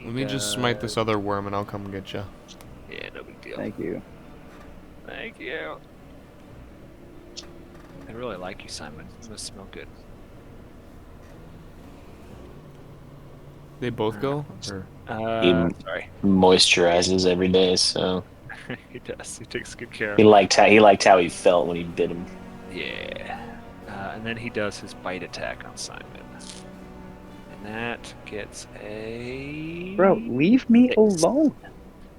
Let Let me just smite this other worm and I'll come get you. Yeah, no big deal. Thank you. Thank you. I really like you, Simon. You must smell good. They both go? Or? Sorry. Moisturizes every day, so He does. He takes good care. he liked how he felt when he bit him. Yeah. And then he does his bite attack on Simon. And that gets a... Bro, leave me 6. alone.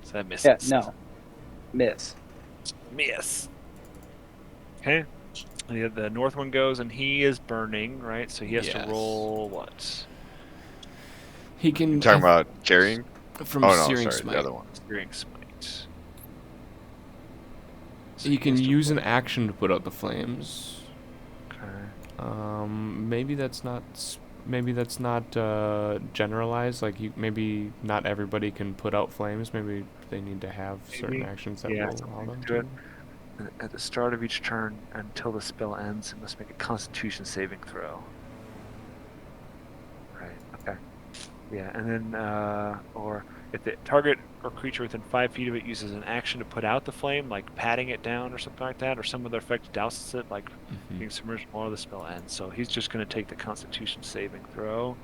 So that misses. Yeah, no. Miss. Miss. Okay. The north one goes, and he is burning, right? So he has to roll what? He can. You're talking about carrying? From Oh no, Searing sorry, Smite. the other one. Searing Smite. So He can has to use roll. an action to put out the flames. Okay. Maybe that's not. Maybe that's not generalized. Like, maybe not everybody can put out flames. Maybe they need to have certain actions that will allow them do to. it. At the start of each turn, until the spell ends, it must make a Constitution saving throw. Right. Okay. Yeah, and then, or if the target or creature within 5 feet of it uses an action to put out the flame, like patting it down or something like that, or some other effect douses it, like being submerged while the spell ends. So he's just going to take the Constitution saving throw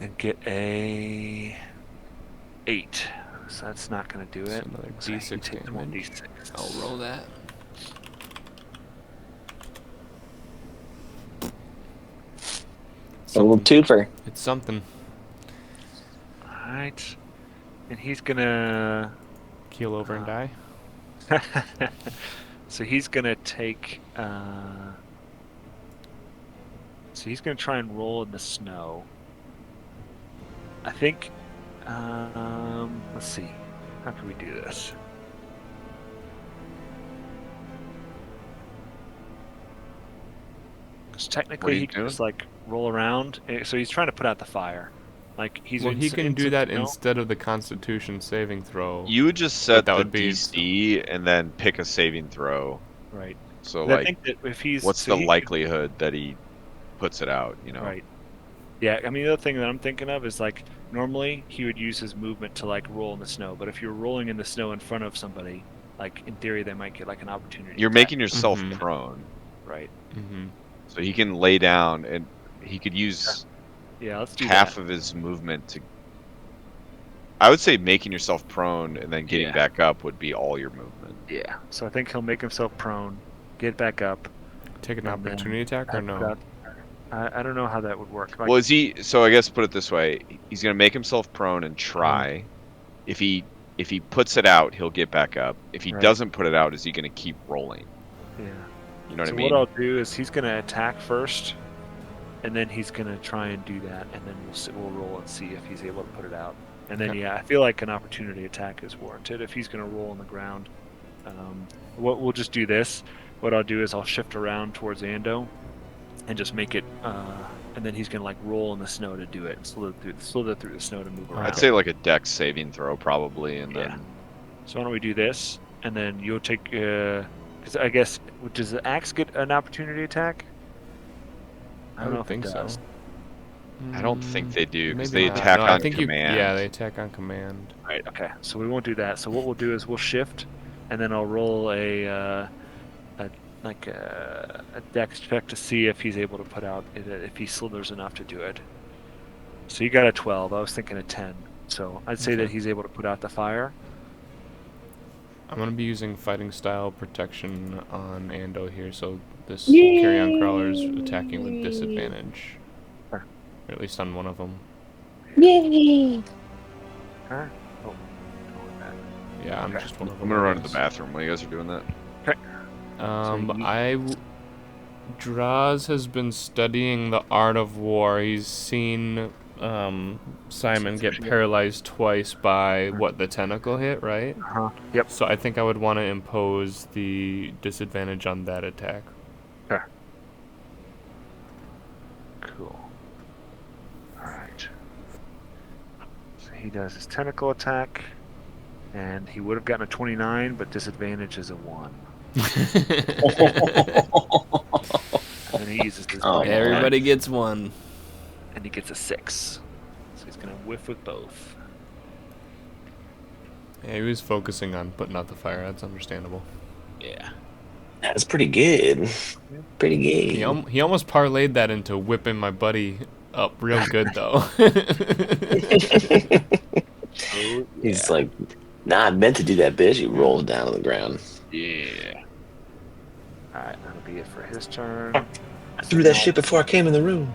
and get a 8. So that's not going to do it. Another So he D6 takes damage. 1d6. I'll roll that. A little twofer. It's something. Alright. And he's gonna Keel over and die. so he's gonna take so he's gonna try and roll in the snow. I think let's see. How can we do this? Because technically he can just like roll around. So he's trying to put out the fire. Like he's Well, he can do that snow. instead of the Constitution saving throw. You would just set that the would be DC and then pick a saving throw. Right. So But I like, think that if he's what's so the he could- likelihood that he puts it out? You know. Right. Yeah, I mean the other thing that I'm thinking of is like normally he would use his movement to like roll in the snow, but if you're rolling in the snow in front of somebody, like in theory they might get like an opportunity. You're attack. making yourself prone, Right. so he can lay down and he could use Yeah, let's do half that. of his movement to. I would say making yourself prone and then getting back up would be all your movement. Yeah. So I think he'll make himself prone, get back up. Take an and then opportunity attack or put no? out- I don't know how that would work. Like, Well, is he? So I guess put it this way: he's gonna make himself prone and try. If he puts it out, he'll get back up. If he doesn't put it out, is he gonna keep rolling? Yeah. You know what So I mean? what I'll do is he's gonna attack first, and then he's gonna try and do that, and then we'll roll and see if he's able to put it out. And then I feel like an opportunity attack is warranted if he's gonna roll on the ground. We'll just do this. What I'll do is I'll shift around towards Ando, and just make it. And then he's gonna like roll in the snow to do it, slither through the snow to move around. I'd say like a dex saving throw probably, and then. So why don't we do this, and then you'll take. Because I guess does the axe get an opportunity attack? I don't know would if think it does. so. I don't think they do because Maybe they not. attack No, on I think command. yeah, they attack on command. Right. Okay. So we won't do that. So what we'll do is we'll shift, and then I'll roll a dex check to see if he's able to put out if he slithers enough to do it. So you got a 12. I was thinking a 10. So I'd say that he's able to put out the fire. I'm gonna be using fighting style protection on Ando here, so this carry-on crawler is attacking with disadvantage, Sure. or at least on one of them. Yay! Huh? Oh. Yeah, I'm just one of them. I'm gonna run to the bathroom while you guys are doing that. Okay. Draz has been studying the art of war. He's seen Simon get paralyzed twice by the tentacle hit, right? Yep. So I think I would want to impose the disadvantage on that attack. Okay. Cool. Alright. So he does his tentacle attack, and he would have gotten a 29, but disadvantage is a 1. And then he uses his Oh, bite Everybody gets one. and he gets a 6. So he's going to whiff with both. Yeah, he was focusing on putting out the fire. That's understandable. Yeah. That's pretty good. Pretty He, good. he almost parlayed that into whipping my buddy up real good, though. Oh, He's yeah. like, nah, I meant to do that, bitch. He rolls down on the ground. Yeah. All right, that'll be it for his turn. I threw that shit before I came in the room.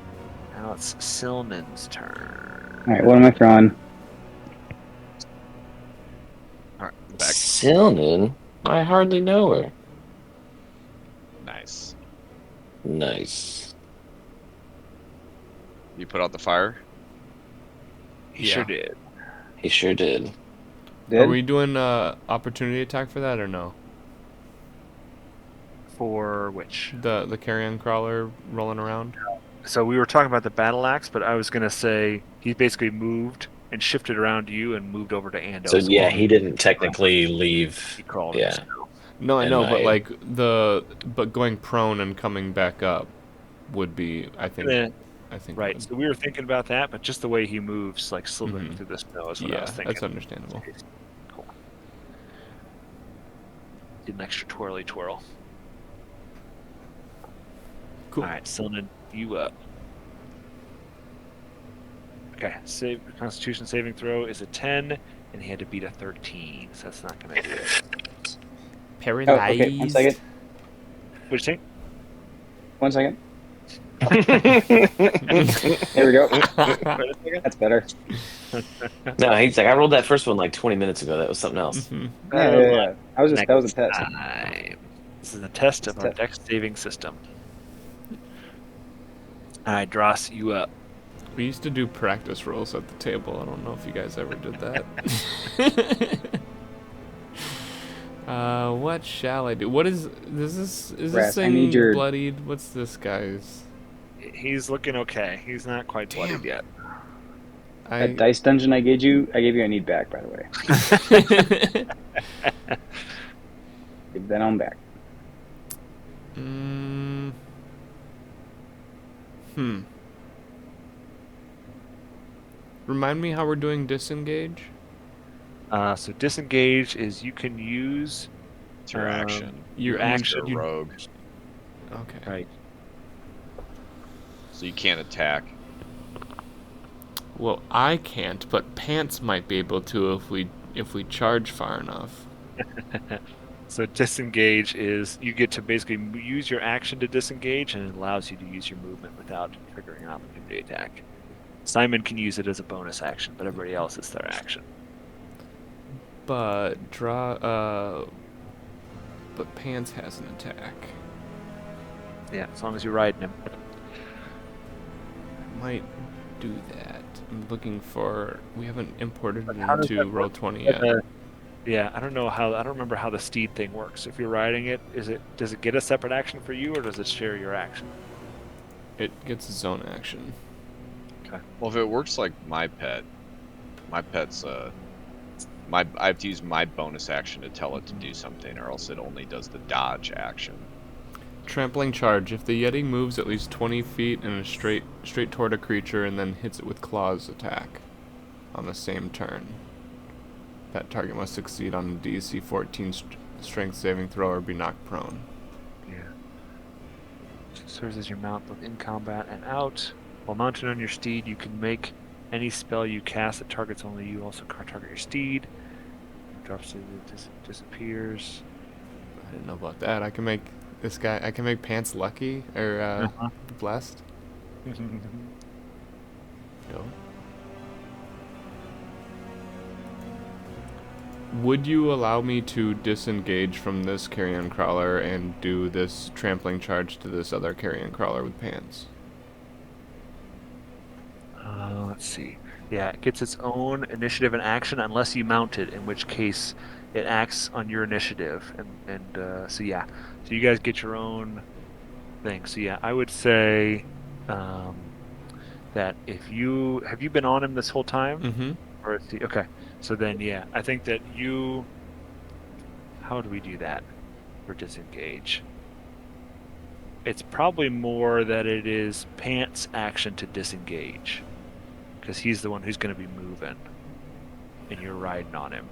Now it's Silnan's turn. All right, what am I throwing? All right, Back. Silnan? I hardly know her. Nice. Nice. You put out the fire? he Yeah. sure did. He sure did. Are Did? we doing opportunity attack for that or no? For which? The carrion crawler rolling around? So we were talking about the battle axe, but I was going to say he basically moved and shifted around you and moved over to Ando. So yeah, he didn't technically leave. He crawled. Yeah. No, I And know, but I- like but going prone and coming back up would be, I think. Right. Good. So we were thinking about that, but just the way he moves, like slithering Mhm. through the snow, is what I Yeah, was thinking. that's understandable. Cool. Did an extra twirly twirl. Cool. All right, Silnan, you up. Okay, Constitution saving throw is a 10, and he had to beat a 13, so that's not going to do it. Paralyzed. Oh, okay. 1 second. What'd you 1 second. There we go. say? That's better. No, he's like, I rolled that first one like 20 minutes ago. That was something else. Mhm. Yeah. That was a test. Time. This is a test of our Test. dex saving system. All right, Dross, you up. We used to do practice rolls at the table. I don't know if you guys ever did that. What shall I do? What is this? Is Raz, this I thing need your- bloodied? What's this guy's? He's looking okay. He's not quite bloodied yet. That dice dungeon I gave you a need back, by the way. Give that on back. Remind me how we're doing disengage? So disengage is you can use It's your action. Your You're action. a rogue, Okay. right. so you can't attack. Well, I can't, but Pants might be able to if we charge far enough. So disengage is you get to basically use your action to disengage, and it allows you to use your movement without triggering an opportunity attack. Simon can use it as a bonus action, but everybody else it's their action. But but Pants has an attack. Yeah, as long as you're riding him. Might do that. I'm looking for. We haven't imported it How does into that roll work? 20 yet. Yeah, I don't remember how the steed thing works. If you're riding it, does it get a separate action for you, or does it share your action? It gets its own action. Okay. Well, if it works like my pet's I have to use my bonus action to tell it to do something, or else it only does the dodge action. Trampling charge. If the Yeti moves at least 20 feet in a straight toward a creature and then hits it with claws attack on the same turn, that target must succeed on a DC 14 strength saving throw or be knocked prone. Yeah. Serves as your mount both in combat and out. While mounted on your steed, you can make any spell you cast that targets only you. Also target your steed. Drops it, disappears. I didn't know about that. I can make this guy. I can make Pants lucky or blessed. No. Would you allow me to disengage from this carrion crawler and do this trampling charge to this other carrion crawler with Pants? Let's see. Yeah, it gets its own initiative and action unless you mount it, in which case it acts on your initiative. So yeah, so you guys get your own thing. So yeah, I would say that if have you been on him this whole time? Mm-hmm. Or okay, so then yeah, I think that you. How do we do that for disengage? It's probably more that it is Pants' action to disengage. because he's the one who's going to be moving, and you're riding on him.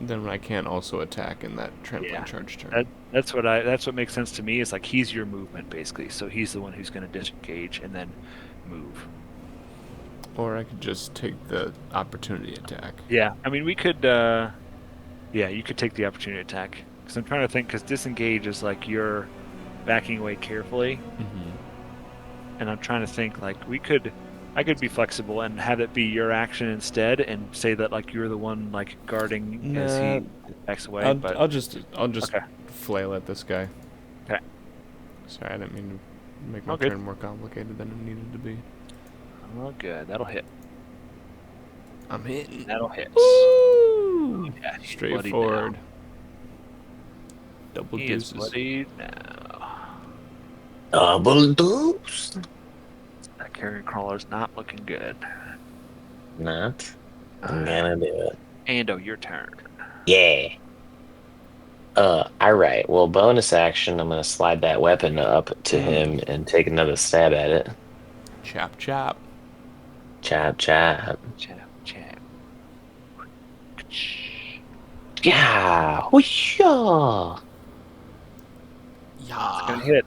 Then I can't also attack in that trampling Yeah. charge turn. That's what makes sense to me. Is like he's your movement basically, so he's the one who's going to disengage and then move. Or I could just take the opportunity attack. Yeah, I mean we could. Yeah, you could take the opportunity attack. Because I'm trying to think. Because disengage is like you're backing away carefully, and I'm trying to think like I could be flexible and have it be your action instead, and say that like you're the one like guarding as he backs away. I'll just Okay. flail at this guy. Okay. Sorry, I didn't mean to make my All good. turn more complicated than it needed to be. Oh, good. That'll hit. I'm hitting. That'll hit. Woo! Yeah, he's Straightforward. bloodied Double now. He is deuces. bloodied now. Double deuce. That carrion crawler's not looking good. Not. I'm gonna do it. Ando, your turn. Yeah. Alright. Well, bonus action, I'm gonna slide that weapon up to him and take another stab at it. Chop chop. Chop, chop. Chap, chap. Yeah. Whooshah. It's Yeah. gonna hit.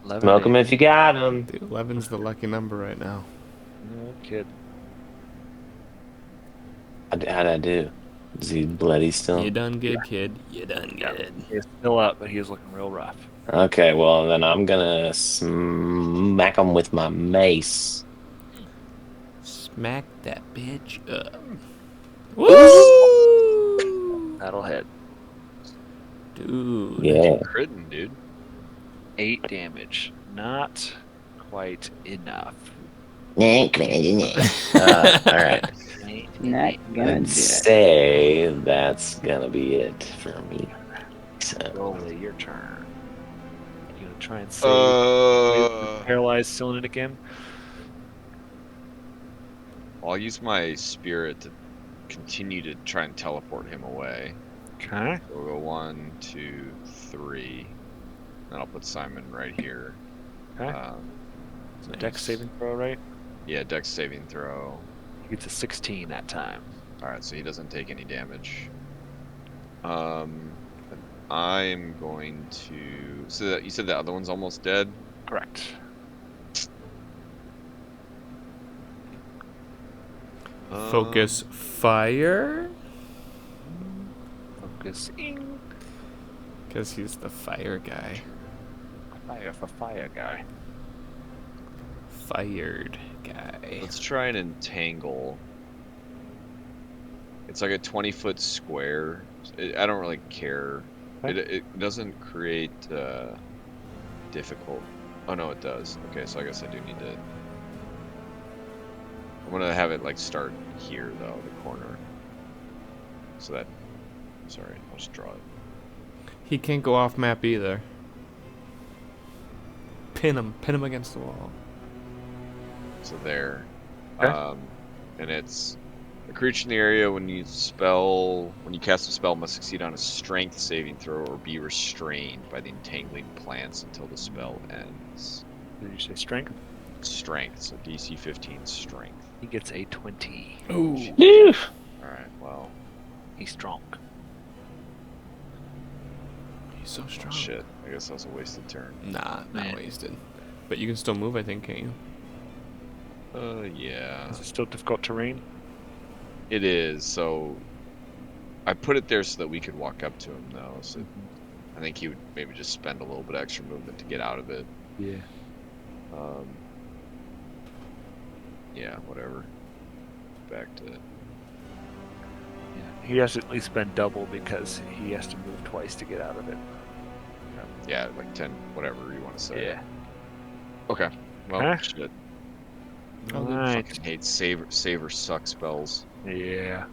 11 Smoke him damage. if you got him. Dude, 11's the lucky number right now. No kid. How'd I do? Is he bloody still? You done good, kid. You done good. He's still up, but he's looking real rough. Okay, well, then I'm gonna smack him with my mace. Smack that bitch up. Woo! That'll hit. Dude. Yeah. Critting, dude. 8 damage. Not quite enough. Alright. Not gonna I'd do it. say that's gonna be it for me. So, Rolly, your turn. You gonna try and save paralyzed still in it again? I'll use my spirit to continue to try and teleport him away. Okay. So we'll go 1, 2, 3. Then I'll put Simon right here. Okay. So Dex saving throw, right? Yeah, Dex saving throw. He gets a 16 that time. Alright, so he doesn't take any damage. I'm going to. So that, you said the other one's almost dead? Correct. Focus fire? Focusing. Because he's the fire guy. Fire for fire guy. Fired guy. Let's try and entangle. It's like a 20-foot square. I don't really care. Okay. It doesn't create difficult. Oh no, it does. Okay, so I guess I do need to. I'm gonna have it like start here though, the corner. So that. Sorry, I'll just draw it. He can't go off map either. Pin him against the wall. So there. Okay. And it's a creature in the area when you cast a spell must succeed on a strength saving throw or be restrained by the entangling plants until the spell ends. Did you say strength? Strength, so DC 15 strength. He gets a 20. Ooh. Alright, well, He's strong. He's so strong. shit. I guess that was a wasted turn. Nah, not Man. wasted. But you can still move, I think, can't you? Yeah. Is it still difficult terrain? It is, so I put it there so that we could walk up to him though, so I think he would maybe just spend a little bit extra movement to get out of it. Yeah. Yeah, whatever. Back to Yeah. He has to at least spend double because he has to move twice to get out of it. yeah, like 10, whatever you want to say. Yeah. Okay. Well, Huh? shit. Alright. Fucking hate save or suck spells. Yeah.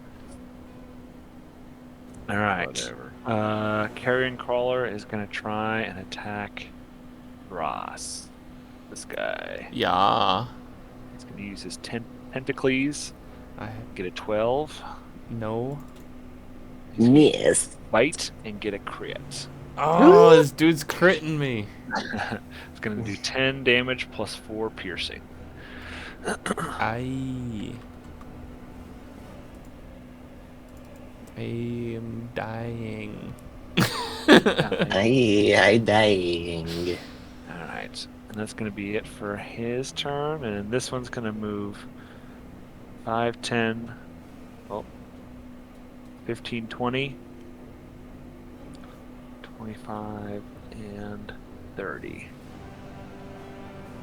Alright. Whatever. Carrion Crawler is gonna try and attack Ross. This guy. Yeah. He's gonna use his tentacles. I Get a 12. no. Yes. Bite and get a crit. Oh, this dude's critting me. It's gonna do 10 damage plus 4 piercing. I am dying. I dying. All right, and that's going to be it for his turn. And this one's going to move 5, 10, well, 15, 20, 25, and 30.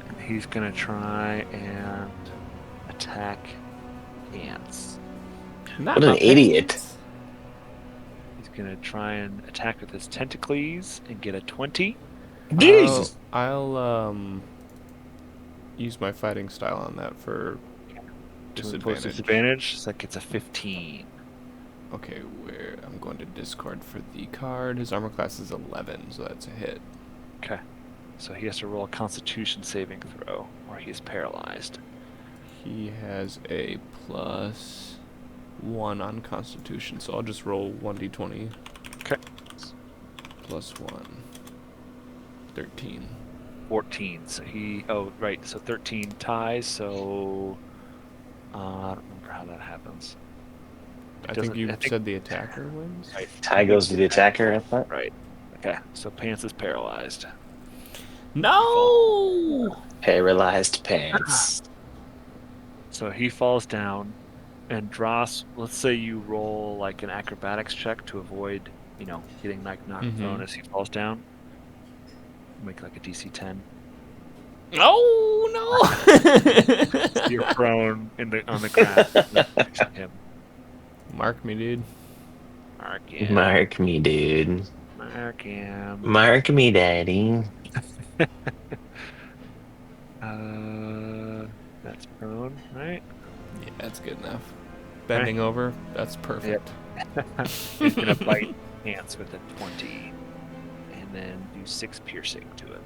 And he's going to try and attack Ants. Not What an my idiot. pants. He's going to try and attack with his tentacles and get a 20. Jesus. I'll use my fighting style on that for To impose disadvantage. disadvantage, so that gets a 15. Okay, where I'm going to discard for the card. His armor class is 11, so that's a hit. Okay. So he has to roll a constitution saving throw, or he is paralyzed. He has a +1 on Constitution, so I'll just roll 1d20. Okay. +1. 13. 14. So he. Oh, right. So 13 ties. So. I don't remember how that happens. I think you said the attacker wins? Right. Tie goes to the attacker, I thought. Right. Okay. So Pants is paralyzed. No! Paralyzed pants. So he falls down, and Dross, let's say you roll like an acrobatics check to avoid, getting like knocked prone as he falls down. Make like a DC 10. Oh, no! You're prone on the ground next to him. Mark me, dude. Mark him. Mark me, dude. Mark him. Mark me, daddy. That's prone, right? Yeah, that's good enough. Bending over, that's perfect. He's gonna bite Ants with a 20, and then do 6 piercing to him.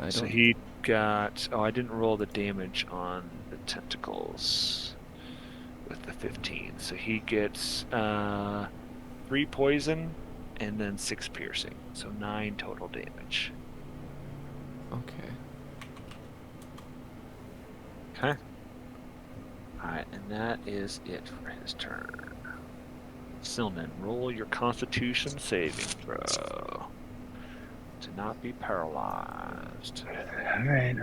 So he got. Oh, I didn't roll the damage on the tentacles with the 15. So he gets 3 poison and then 6 piercing. So 9 total damage. Okay. Okay. Alright, and that is it for his turn. Silman, roll your constitution saving throw. To not be paralyzed. Alright.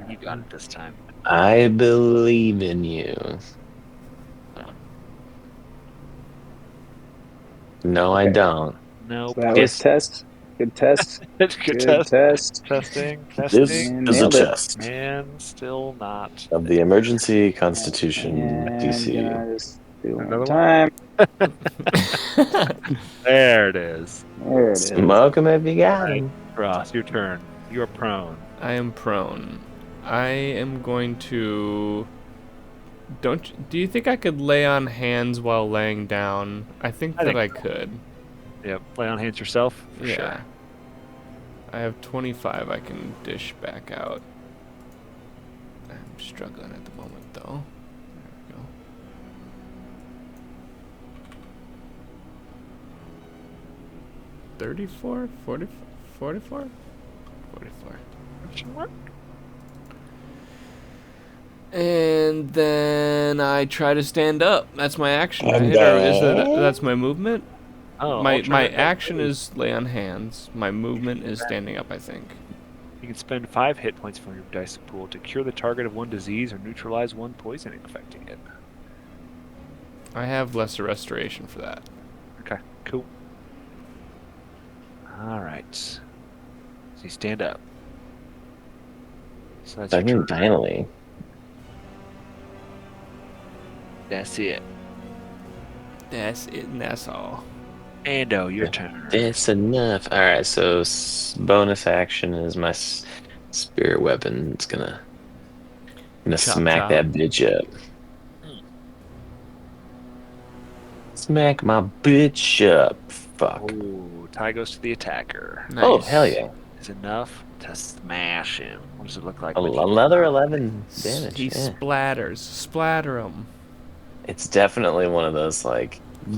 You got it this time. I believe in you. No, I don't. Nope. So that was test. Good test. Good test. Testing. This And is a nailed it. test And still not. of the emergency constitution And DC. gonna just do Another one one? time. There it is. There it is. Smoke 'em if you got 'em. Ross, your turn. You're prone. I am prone. I am going to... Do you think I could lay on hands while laying down? I think I could. Yep. Lay on hands yourself? For Yeah. Sure. I have 25 I can dish back out. I'm struggling at the moment, though. There we go. $34? 44? 44? And then I try to stand up. That's my action. And That's my movement? Oh, My action is lay on hands. My movement is standing up, I think. You can spend 5 hit points from your dice pool to cure the target of one disease or neutralize one poisoning affecting it. I have lesser restoration for that. Okay, cool. Alright. So you stand up. So that's your turn. Finally. That's it. That's it, and that's all. Ando, your turn. That's enough. Alright, so bonus action is my spirit weapon. It's gonna smack chop. that bitch up. Smack my bitch up. Fuck. Ooh, tie goes to the attacker. Nice. Oh, hell yeah. Is enough to smash him. What does it look like? Another 11 damage. He Yeah. splatters. Splatter him. It's definitely one of those,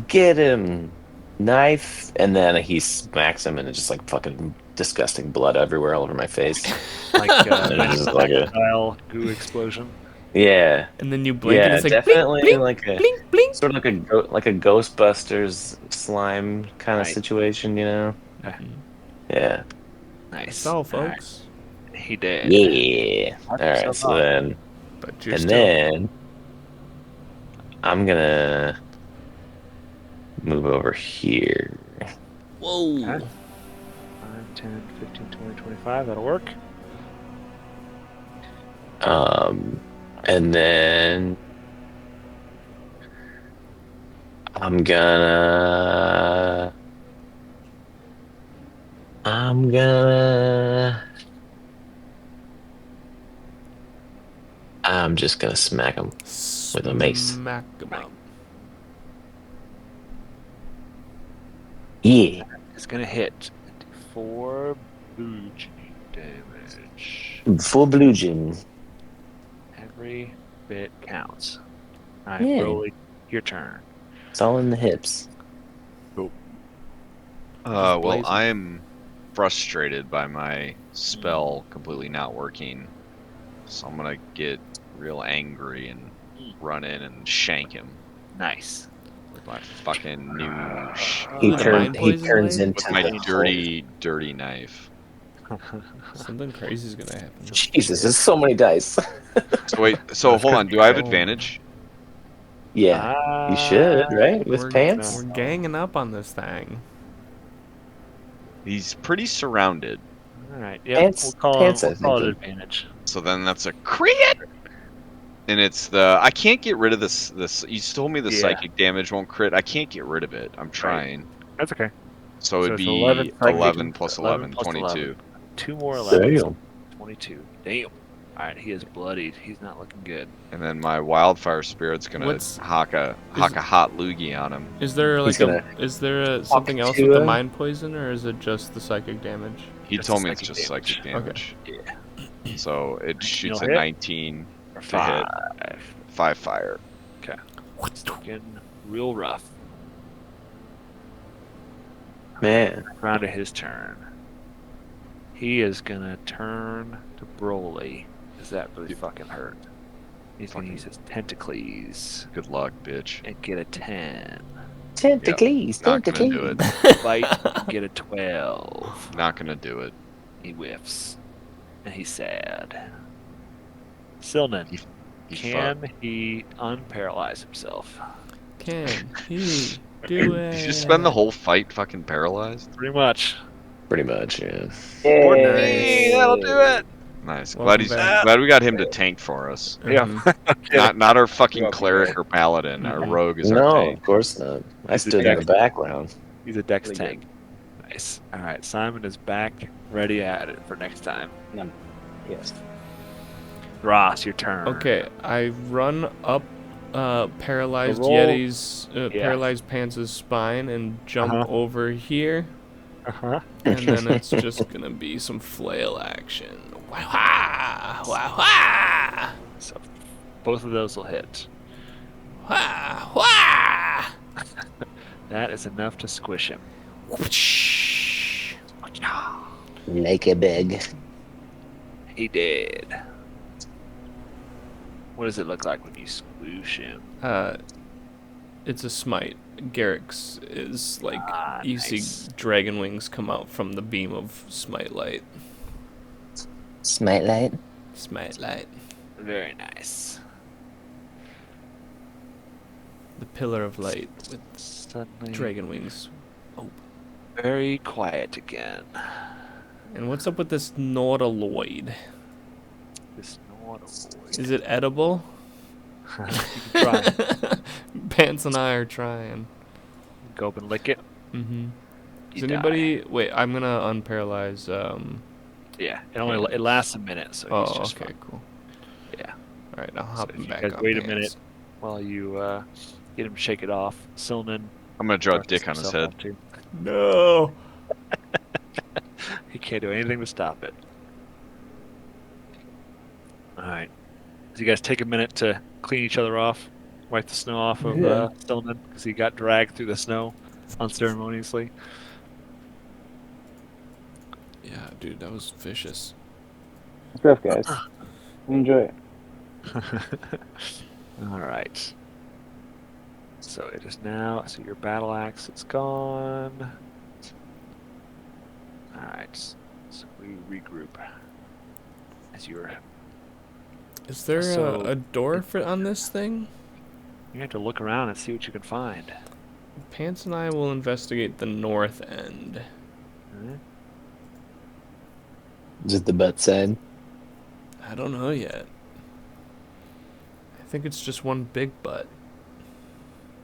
get him, knife, and then he smacks him and it just, fucking disgusting blood everywhere all over my face. Like And it's just like a style goo explosion. yeah, And then you blink and yeah, it's like blink, definitely blink, like a blink, blink. sort of like a Ghostbusters slime kind of Right. situation, you know? Yeah, That's Nice. all, All right. folks. He did. yeah. Mark All right, yourself so off. then But you're and still. then I'm gonna move over here. Whoa. Okay. 5, 10, 15, 20, 25. That'll work. And then I'm gonna I'm gonna I'm just gonna smack him with a mace. Smack 'em up. Yeah. It's gonna hit. 4 bludgeoning damage. Full bludgeon. Every bit counts. All right, Yeah. Broly, your turn. It's all in the hips. Well, blazing. I'm frustrated by my spell completely not working, so I'm gonna get real angry and run in and shank him Nice. with my fucking new He The turns mind poison turns blade? with into my the Hulk. dirty knife. Something crazy's gonna happen. Jesus, there's so many dice. So wait, so That's hold good on. to Do I have know. advantage? Yeah, you should, right? With We're pants. we're ganging up on this thing. He's pretty surrounded. All right. Yep. Pants, We'll call pants. it. I We'll call think. it advantage. So then that's a crit. And it's the I can't get rid of this. You told me the Yeah. psychic damage won't crit. I can't get rid of it. I'm trying. That's okay. So it'd it's be 11 psychic, 11 plus 11 11, plus 22. 11. 2 more 11s. Damn. 22. Damn. All right. He is bloodied. He's not looking good. And then my wildfire spirit's gonna What's- hock a hot loogie on him. Is there He's like something else to, with the mind poison, or is it just the psychic damage? He Just told me it's psychic just damage. psychic damage. Yeah. So it shoots a hit? 19 Or to hit. 5. 5 fire. It's looking real rough. Man. Round to his turn. He is gonna turn to Broly. Does that really fucking hurt? He's gonna use his tentacles Good luck, bitch. and get a 10. Tentacles, Not gonna do it. Bite, get a 12. Not gonna do it. He whiffs. And he's sad. Silnan, He can he unparalyze himself? Can he do it? Did you spend the whole fight fucking paralyzed? Pretty much. Pretty much, yeah. Nice. That'll do it. Nice. Welcome back. Glad we got him to tank for us. Mhm. Not our fucking Welcome cleric back. or paladin. Our Mhm. rogue is our No, tank. of course not. I He's a stood in the dex- background. He's a dex Really tank. Nice. All right, Simon is back, ready at it for next time. Yes. Ross, your turn. Okay, I run up paralyzed roll- Yeti's yeah. paralyzed Pants' spine and jump Uh-huh. over here, Uh-huh. and then it's just gonna be some flail action. Wah wah wah So both of those will hit. wah wah. That is enough to squish him. Like a big. He did. What does it look like when you squish him? It's a smite. Garrick's is like you Nice. see dragon wings come out from the beam of smite light. Smite light. Smite light. Very nice. The pillar of light with Suddenly dragon wings. very quiet again. And what's up with this Nautiloid? This Nautiloid. Is it edible? You can try. Pants and I are trying. Go up and lick it. Mm-hmm. You Does die. anybody... Wait, I'm gonna unparalyze... Yeah, it lasts a minute, so he's Oh, just okay, fine. cool. Yeah. Alright, I'll So hop if him you back guys on wait a Pants. minute while you get him to shake it off. Silnan. I'm gonna draw a brushes dick on his himself head. off too. No! He can't do anything to stop it. Alright. So you guys take a minute to clean each other off, wipe the snow off of Silnan, because he got dragged through the snow unceremoniously. Yeah, dude, that was vicious. It's rough, guys. Enjoy it. All right. So it is now. So your battle axe, it's gone. All right. So we regroup. As you're, Is there So- a door on this thing? you have to look around and see what you can find. Pants and I will investigate the north end. Mhm. Is it the butt side? I don't know yet. I think it's just one big butt.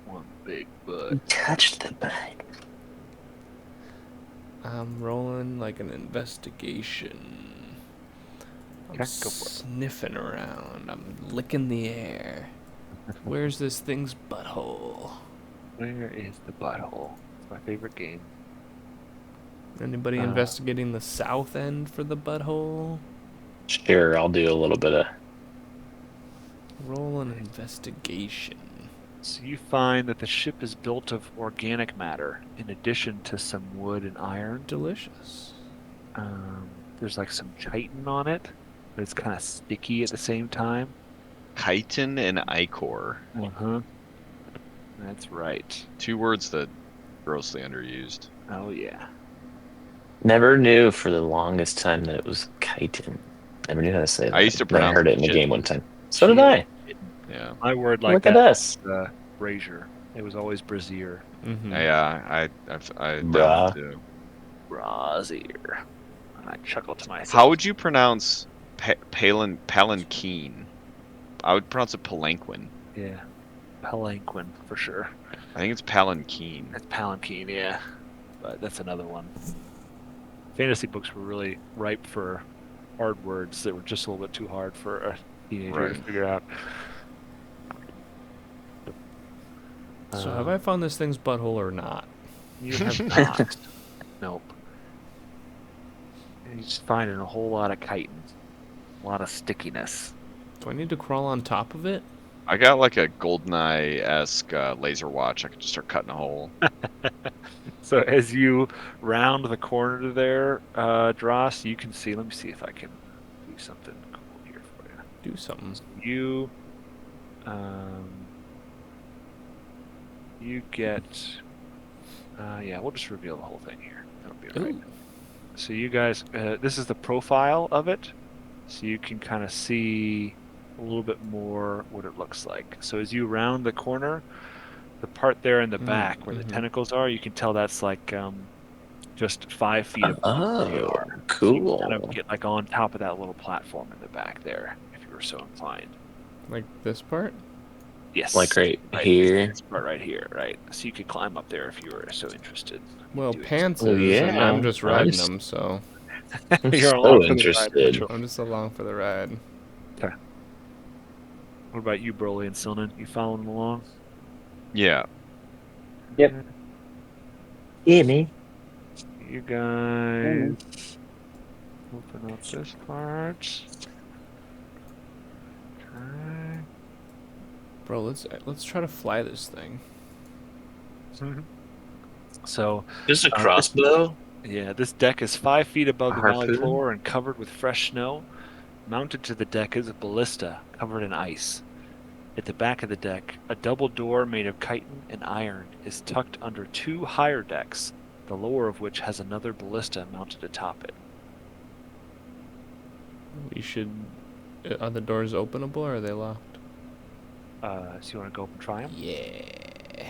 One big butt. Touched the butt. I'm rolling like an investigation. I'm Okay, go for it. sniffing around. I'm licking the air. Where's this thing's butthole? Where is the butthole? It's my favorite game. Anybody investigating the south end for the butthole? Sure, I'll do a little bit of. Roll an investigation. So you find that the ship is built of organic matter, in addition to some wood and iron. Delicious. There's like some chitin on it, but it's kind of sticky at the same time. Chitin and ichor. Uh-huh. That's right. 2 words that grossly underused. Oh, yeah. Never knew for the longest time that it was chitin. Never knew how to say that. I used to Then I pronounce heard it in the shit. game one time. So did I. Yeah. My word like Look that at us. was brazier. It was always brazier. Mm-hmm. Yeah, I Bruh. down too. Brazier. And I chuckle to myself. How would you pronounce palanquin? I would pronounce it palanquin. Yeah. Palanquin, for sure. I think it's palanquin. That's palanquin, yeah. But that's another one. Fantasy books were really ripe for hard words that were just a little bit too hard for a teenager to Right. figure out. So have I found this thing's butthole or not? You have not. Nope. And you're just finding a whole lot of chitin. A lot of stickiness. Do I need to crawl on top of it? I got like a GoldenEye-esque laser watch. I could just start cutting a hole. So as you round the corner to there, Dross, you can see. Let me see if I can do something cool here for you. Do something. You get. Yeah, we'll just reveal the whole thing here. That'll be alright. Ooh. So you guys, this is the profile of it, so you can kind of see a little bit more what it looks like. So as you round the corner, the part there in the back where the tentacles are, you can tell that's like just 5 feet above where you Oh, are. So you cool. can kind of get like on top of that little platform in the back there, if you were so inclined. Like this part? Yes. Like right here. This part right here, right? So you could climb up there if you were so interested. Well, Do it. Pants Oh, is, and yeah. I'm just riding Nice. them, so I'm You're so along for the ride, interested. Mitchell. I'm just along for the ride. What about you, Broly and Silnan? You following along? Yeah. Yep. Yeah, me. You guys open up this part. Okay. Bro, let's try to fly this thing. So, Just a crossbow? yeah, this deck is 5 feet above A the valley harpoon? floor and covered with fresh snow. Mounted to the deck is a ballista covered in ice. At the back of the deck, a double door made of chitin and iron is tucked under 2 higher decks, the lower of which has another ballista mounted atop it. We should. Are the doors openable or are they locked? So you want to go up and try them? Yeah.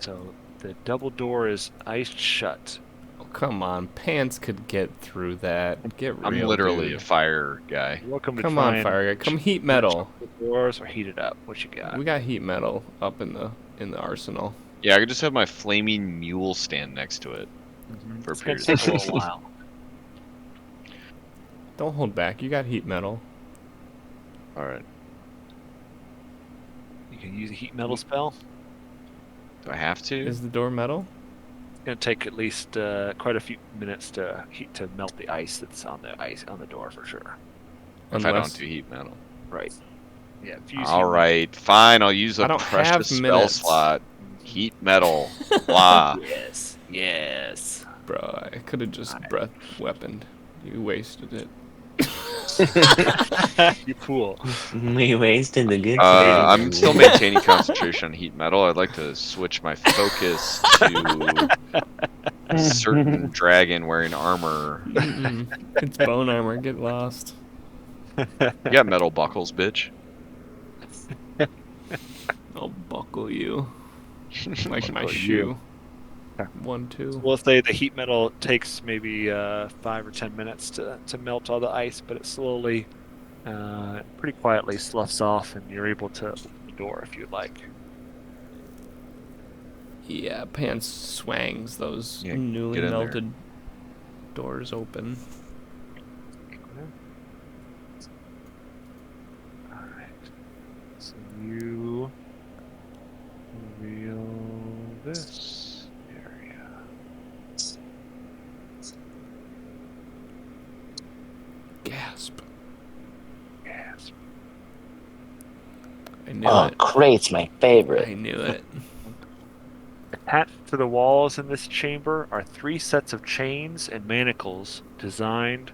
So the double door is iced shut. Oh, come on. Pants could get through that. Get real, I'm literally dude. a fire guy. You're welcome to Come try on, and fire guy. Come heat metal. the doors or heat it up. What you got? We got heat metal up in the arsenal. Yeah, I could just have my flaming mule stand next to it for a It's gonna period take of a time. little while. Don't hold back. You got heat metal. All right. You can use a heat metal spell. Do I have to? Is the door metal? It's gonna take at least quite a few minutes to melt the ice that's on the door for sure. If I don't do heat metal. Right. Yeah. If you use All heat right, fine. I'll use I a don't have precious spell minutes. slot. Heat metal. Blah. metal- Yes. Yes. Bro, I could have just breath weaponed. You wasted it. You fool. We wasted the good I'm food. still maintaining concentration on heat metal. I'd like to switch my focus to a certain dragon wearing armor. It's bone armor. Get lost. You got metal buckles, bitch. I'll buckle you like my Buckle shoe. you. 1, 2. We'll say the heat metal takes maybe 5 or 10 minutes to melt all the ice, but it slowly, pretty quietly sloughs off, and you're able to open the door if you'd like. Yeah, Pants swangs those Yeah, newly get in there. melted doors open. All right. So you reveal this area. Gasp. Gasp. I knew Oh, it. crate's my I favorite. knew it. Attached to the walls in this chamber are 3 sets of chains and manacles designed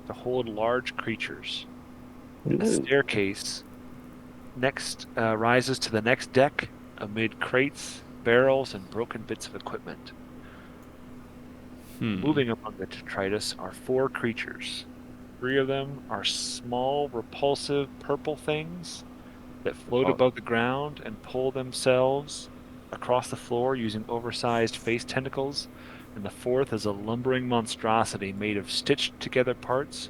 to hold large creatures. A Ooh. staircase next rises to the next deck amid crates, barrels, and broken bits of equipment. Moving among the detritus are 4 creatures. 3 of them are small, repulsive purple things that float above the ground and pull themselves across the floor using oversized face tentacles, and the 4th is a lumbering monstrosity made of stitched together parts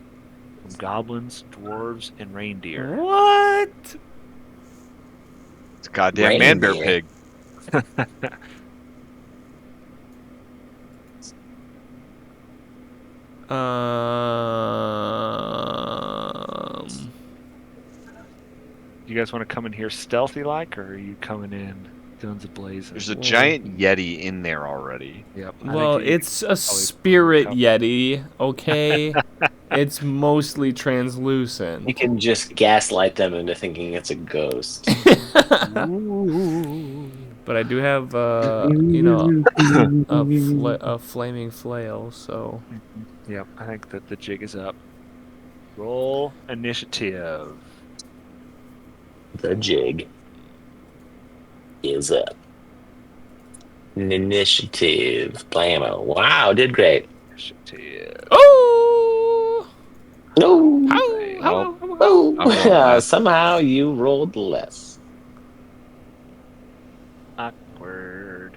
from goblins, dwarves, and reindeer. What? It's a goddamn man bear Reindeer. pig. You guys want to come in here stealthy like, or are you coming in guns a-blazing? There's a giant yeti in there already. Yep. Well, it's a spirit yeti, okay? It's mostly translucent. You can just gaslight them into thinking it's a ghost. But I do have, you know, a flaming flail, so... Yep, I think that the jig is up. Roll initiative. The jig is up. Initiative. Blammo. Wow, did great. Initiative. Oh! No. How? Oh, somehow you rolled less. Awkward.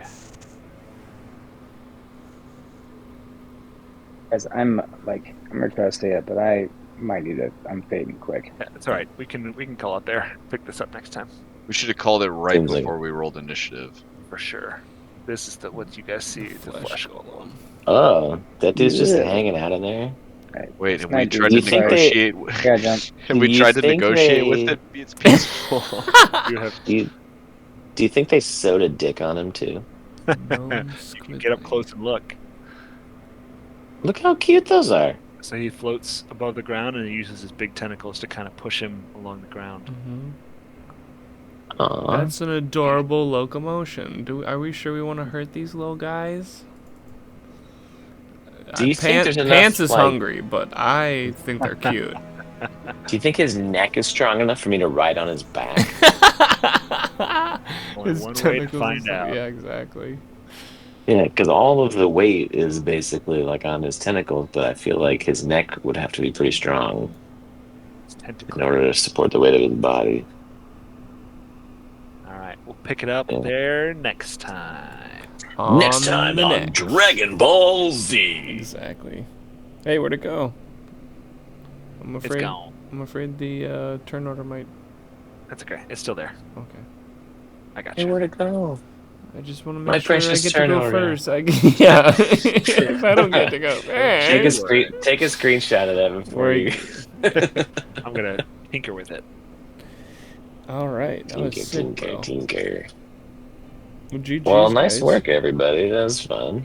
Guys, I'm gonna try to stay up, but I might need to. I'm fading quick. Yeah, it's all right. We can call it there. Pick this up next time We should have called it right Seems like- before we rolled initiative. for sure. This is what you guys see. The flesh golem. Oh, that dude's just Yeah. hanging out in there. Right, Wait, it's have we night, tried dude. to You think they- negotiate? Yeah, jump. Have we You tried to think negotiate with they- it? It's peaceful. You have Do you think they sewed a dick on him too? you can get up close and look. Look how cute those are. So he floats above the ground and he uses his big tentacles to kind of push him along the ground. Aw. That's an adorable locomotion. Are we sure we want to hurt these little guys? Do you think there's enough, Pants is like- hungry, but I think they're cute. Do you think his neck is strong enough for me to ride on his back? Only one way to find out. Yeah, exactly. Yeah, because all of the weight is basically like on his tentacles, but I feel like his neck would have to be pretty strong It's in tentacle. order to support the weight of his body. All right, we'll pick it up Yeah. there next time. Next time the on neck. Dragon Ball Z. Exactly. Hey, where'd it go? I'm It's afraid. gone. I'm afraid the turn order might. That's okay. It's still there. Okay. I got Hey, you. where'd it go? I just want to My make sure I precious get to go turnover. first. Yeah. If I don't get to go, Take hey. a screenshot of that before Where you. I'm gonna tinker with it. All right. That was sick, Tinker, bro. tinker. Well, GG's, Well, nice guys. work, everybody. That was fun.